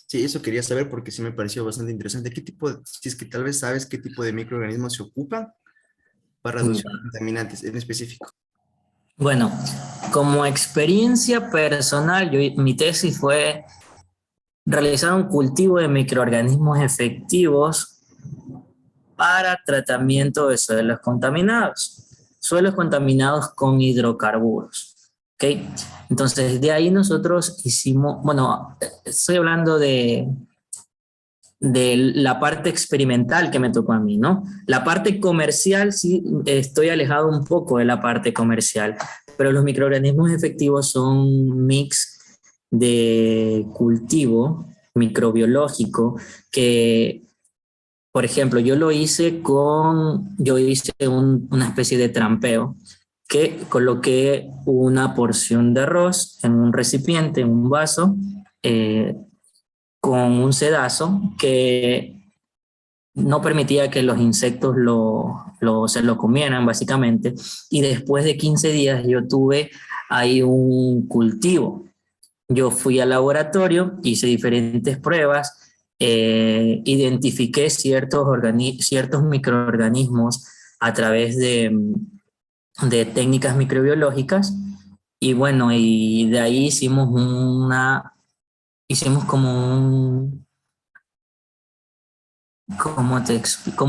Sí, eso quería saber porque sí me pareció bastante interesante. ¿Qué tipo si es que tal vez sabes qué tipo de microorganismos se ocupan para reducir los contaminantes en específico? Bueno, como experiencia personal, mi tesis fue realizar un cultivo de microorganismos efectivos para tratamiento de suelos contaminados con hidrocarburos. ¿Ok? Entonces, de ahí nosotros hicimos, bueno, estoy hablando de la parte experimental que me tocó a mí, ¿no? La parte comercial, sí, estoy alejado un poco de la parte comercial, pero los microorganismos efectivos son un mix de cultivo microbiológico que, por ejemplo, yo hice una especie de trampeo que coloqué una porción de arroz en un recipiente, en un vaso, eh, con un sedazo que no permitía que los insectos se lo comieran, básicamente. Y después de 15 días yo tuve ahí un cultivo. Yo fui al laboratorio, hice diferentes pruebas, identifiqué ciertos microorganismos a través de técnicas microbiológicas y bueno, y de ahí hicimos como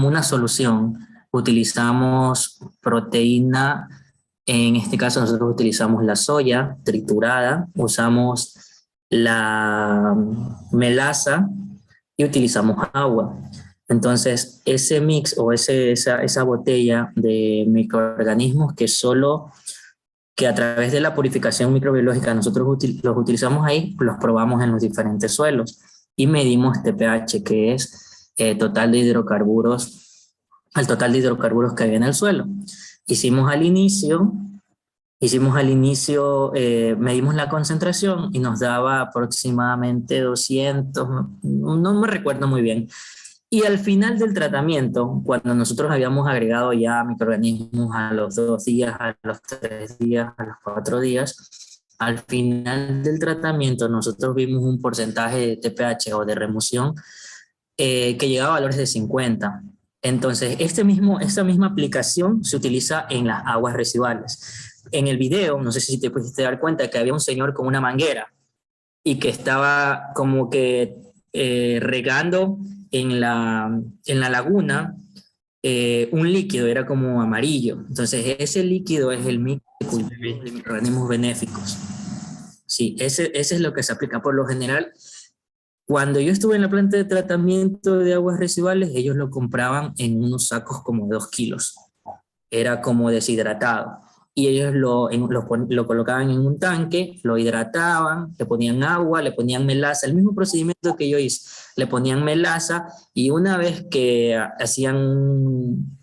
una solución. Utilizamos proteína, en este caso nosotros utilizamos la soya triturada, usamos la melaza y utilizamos agua. Entonces, ese mix o esa botella de microorganismos que a través de la purificación microbiológica nosotros los utilizamos ahí, los probamos en los diferentes suelos y medimos este pH, que es total de hidrocarburos, el total de hidrocarburos que había en el suelo. Hicimos al inicio, medimos la concentración y nos daba aproximadamente 200, no me recuerdo muy bien. Y al final del tratamiento, cuando nosotros habíamos agregado ya microorganismos a los 2 días, a los 3 días, a los 4 días, al final del tratamiento nosotros vimos un porcentaje de TPH o de remoción que llegaba a valores de 50. Entonces, esta misma aplicación se utiliza en las aguas residuales. En el video, no sé si te pudiste dar cuenta que había un señor con una manguera y que estaba como que regando en la laguna un líquido, era como amarillo. Entonces, ese líquido es el mix de microorganismos benéficos. Sí, ese es lo que se aplica. Por lo general, cuando yo estuve en la planta de tratamiento de aguas residuales, ellos lo compraban en unos sacos como de 2 kilos. Era como deshidratado. Y ellos lo colocaban en un tanque, lo hidrataban, le ponían agua, le ponían melaza, el mismo procedimiento que yo hice. Le ponían melaza y una vez que hacían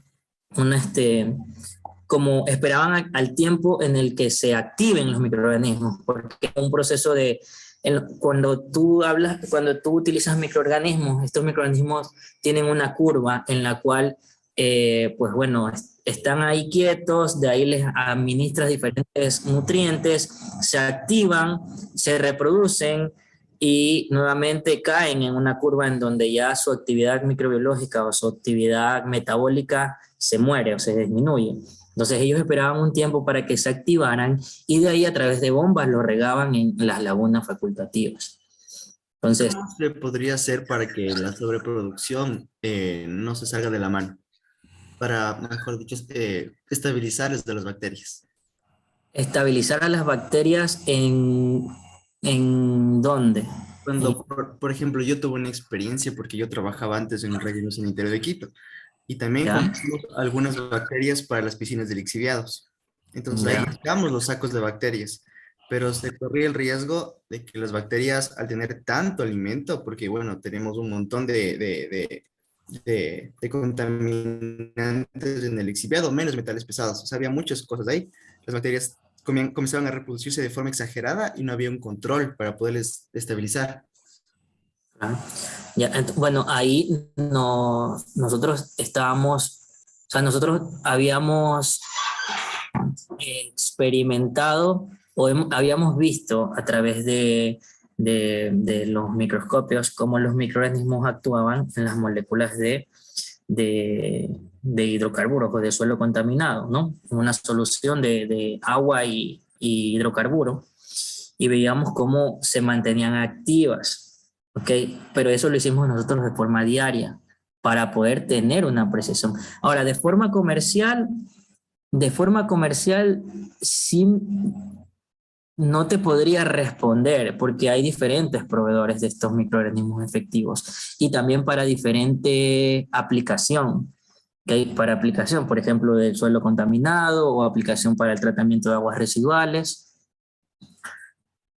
como esperaban al tiempo en el que se activen los microorganismos, porque es un proceso cuando tú utilizas microorganismos, estos microorganismos tienen una curva en la cual, pues bueno, están ahí quietos, de ahí les administras diferentes nutrientes, se activan, se reproducen y nuevamente caen en una curva en donde ya su actividad microbiológica o su actividad metabólica se muere o se disminuye. Entonces ellos esperaban un tiempo para que se activaran y de ahí a través de bombas lo regaban en las lagunas facultativas. Entonces, ¿Cómo se podría hacer para que la sobreproducción no se salga de la mano? Para, mejor dicho, estabilizar de las bacterias. estabilizar a las bacterias ¿en dónde? Cuando, por ejemplo, yo tuve una experiencia porque yo trabajaba antes en el régimen sanitario de Quito y también ¿Ya? compramos algunas bacterias para las piscinas de lixiviados. Entonces ahí ¿Ya? buscamos los sacos de bacterias pero se corría el riesgo de que las bacterias, al tener tanto alimento, porque bueno, tenemos un montón de contaminantes en el exhibiado, menos metales pesados, o sea, había muchas cosas ahí, las bacterias comenzaban a reproducirse de forma exagerada y no había un control para poderles estabilizar. Ah, ya, bueno, ahí no, nosotros estábamos, o sea, nosotros habíamos experimentado o habíamos visto a través de los microscopios cómo los microorganismos actuaban en las moléculas de hidrocarburos o de suelo contaminado, ¿no? Una solución de agua y hidrocarburo, y veíamos cómo se mantenían activas, ¿ok? Pero eso lo hicimos nosotros de forma diaria para poder tener una precisión. Ahora, de forma comercial, sí, no te podría responder porque hay diferentes proveedores de estos microorganismos efectivos y también para diferente aplicación. ¿Okay? Para aplicación, por ejemplo, del suelo contaminado o aplicación para el tratamiento de aguas residuales.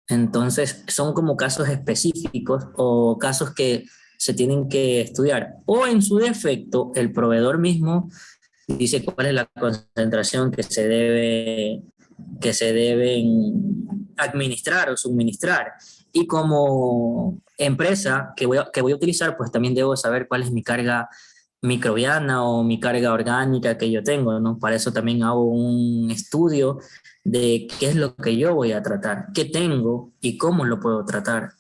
Entonces, son como casos específicos o casos que se tienen que estudiar. O en su defecto, el proveedor mismo dice cuál es la concentración que se deben administrar o suministrar. Y como empresa que voy a utilizar, pues también debo saber cuál es mi carga microbiana o mi carga orgánica que yo tengo, ¿no? Para eso también hago un estudio de qué es lo que yo voy a tratar, qué tengo y cómo lo puedo tratar.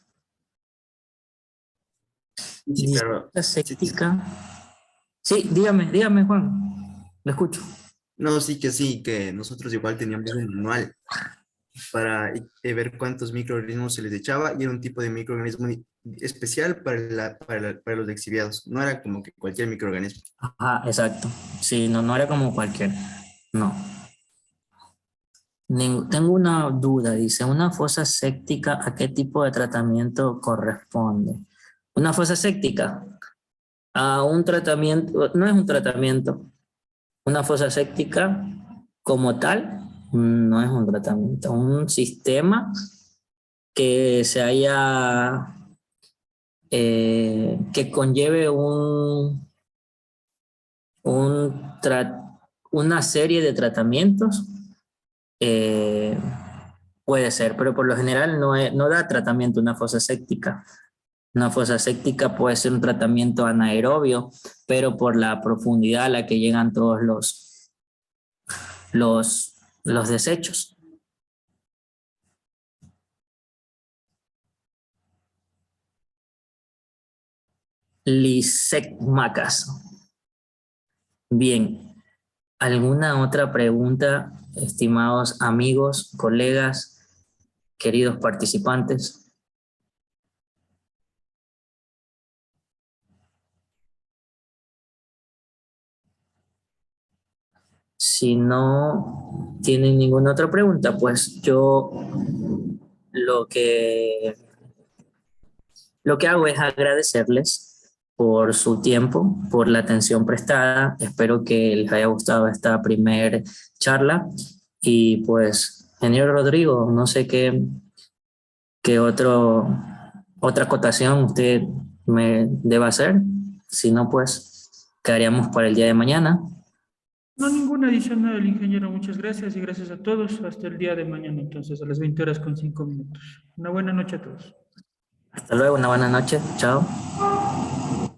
Sí, claro. Aséptica. Sí, dígame, Juan. Lo escucho. No, sí, que nosotros igual teníamos un manual para ver cuántos microorganismos se les echaba y era un tipo de microorganismo especial para los exhibiados. No era como que cualquier microorganismo. Ajá, exacto. Sí, no, no era como cualquier. No. Tengo una duda, dice, ¿una fosa séptica a qué tipo de tratamiento corresponde? Una fosa séptica a un tratamiento, no es un tratamiento. Una fosa séptica como tal no es un tratamiento, un sistema que se haya, que conlleve un una serie de tratamientos, eh, puede ser, pero por lo general no da tratamiento una fosa séptica. Una fosa séptica puede ser un tratamiento anaerobio, pero por la profundidad a la que llegan todos los desechos. Lisecmacas. Bien, ¿alguna otra pregunta, estimados amigos, colegas, queridos participantes? Si no tienen ninguna otra pregunta, pues yo lo que, lo que hago es agradecerles por su tiempo, por la atención prestada. Espero que les haya gustado esta primer charla. Y pues, señor Rodrigo, no sé qué otra acotación usted me deba hacer. Si no, pues quedaríamos para el día de mañana. No, ninguna adicional, ingeniero. Muchas gracias y gracias a todos. Hasta el día de mañana, entonces, a las 20 horas con 5 minutos. Una buena noche a todos. Hasta luego, una buena noche. Chao.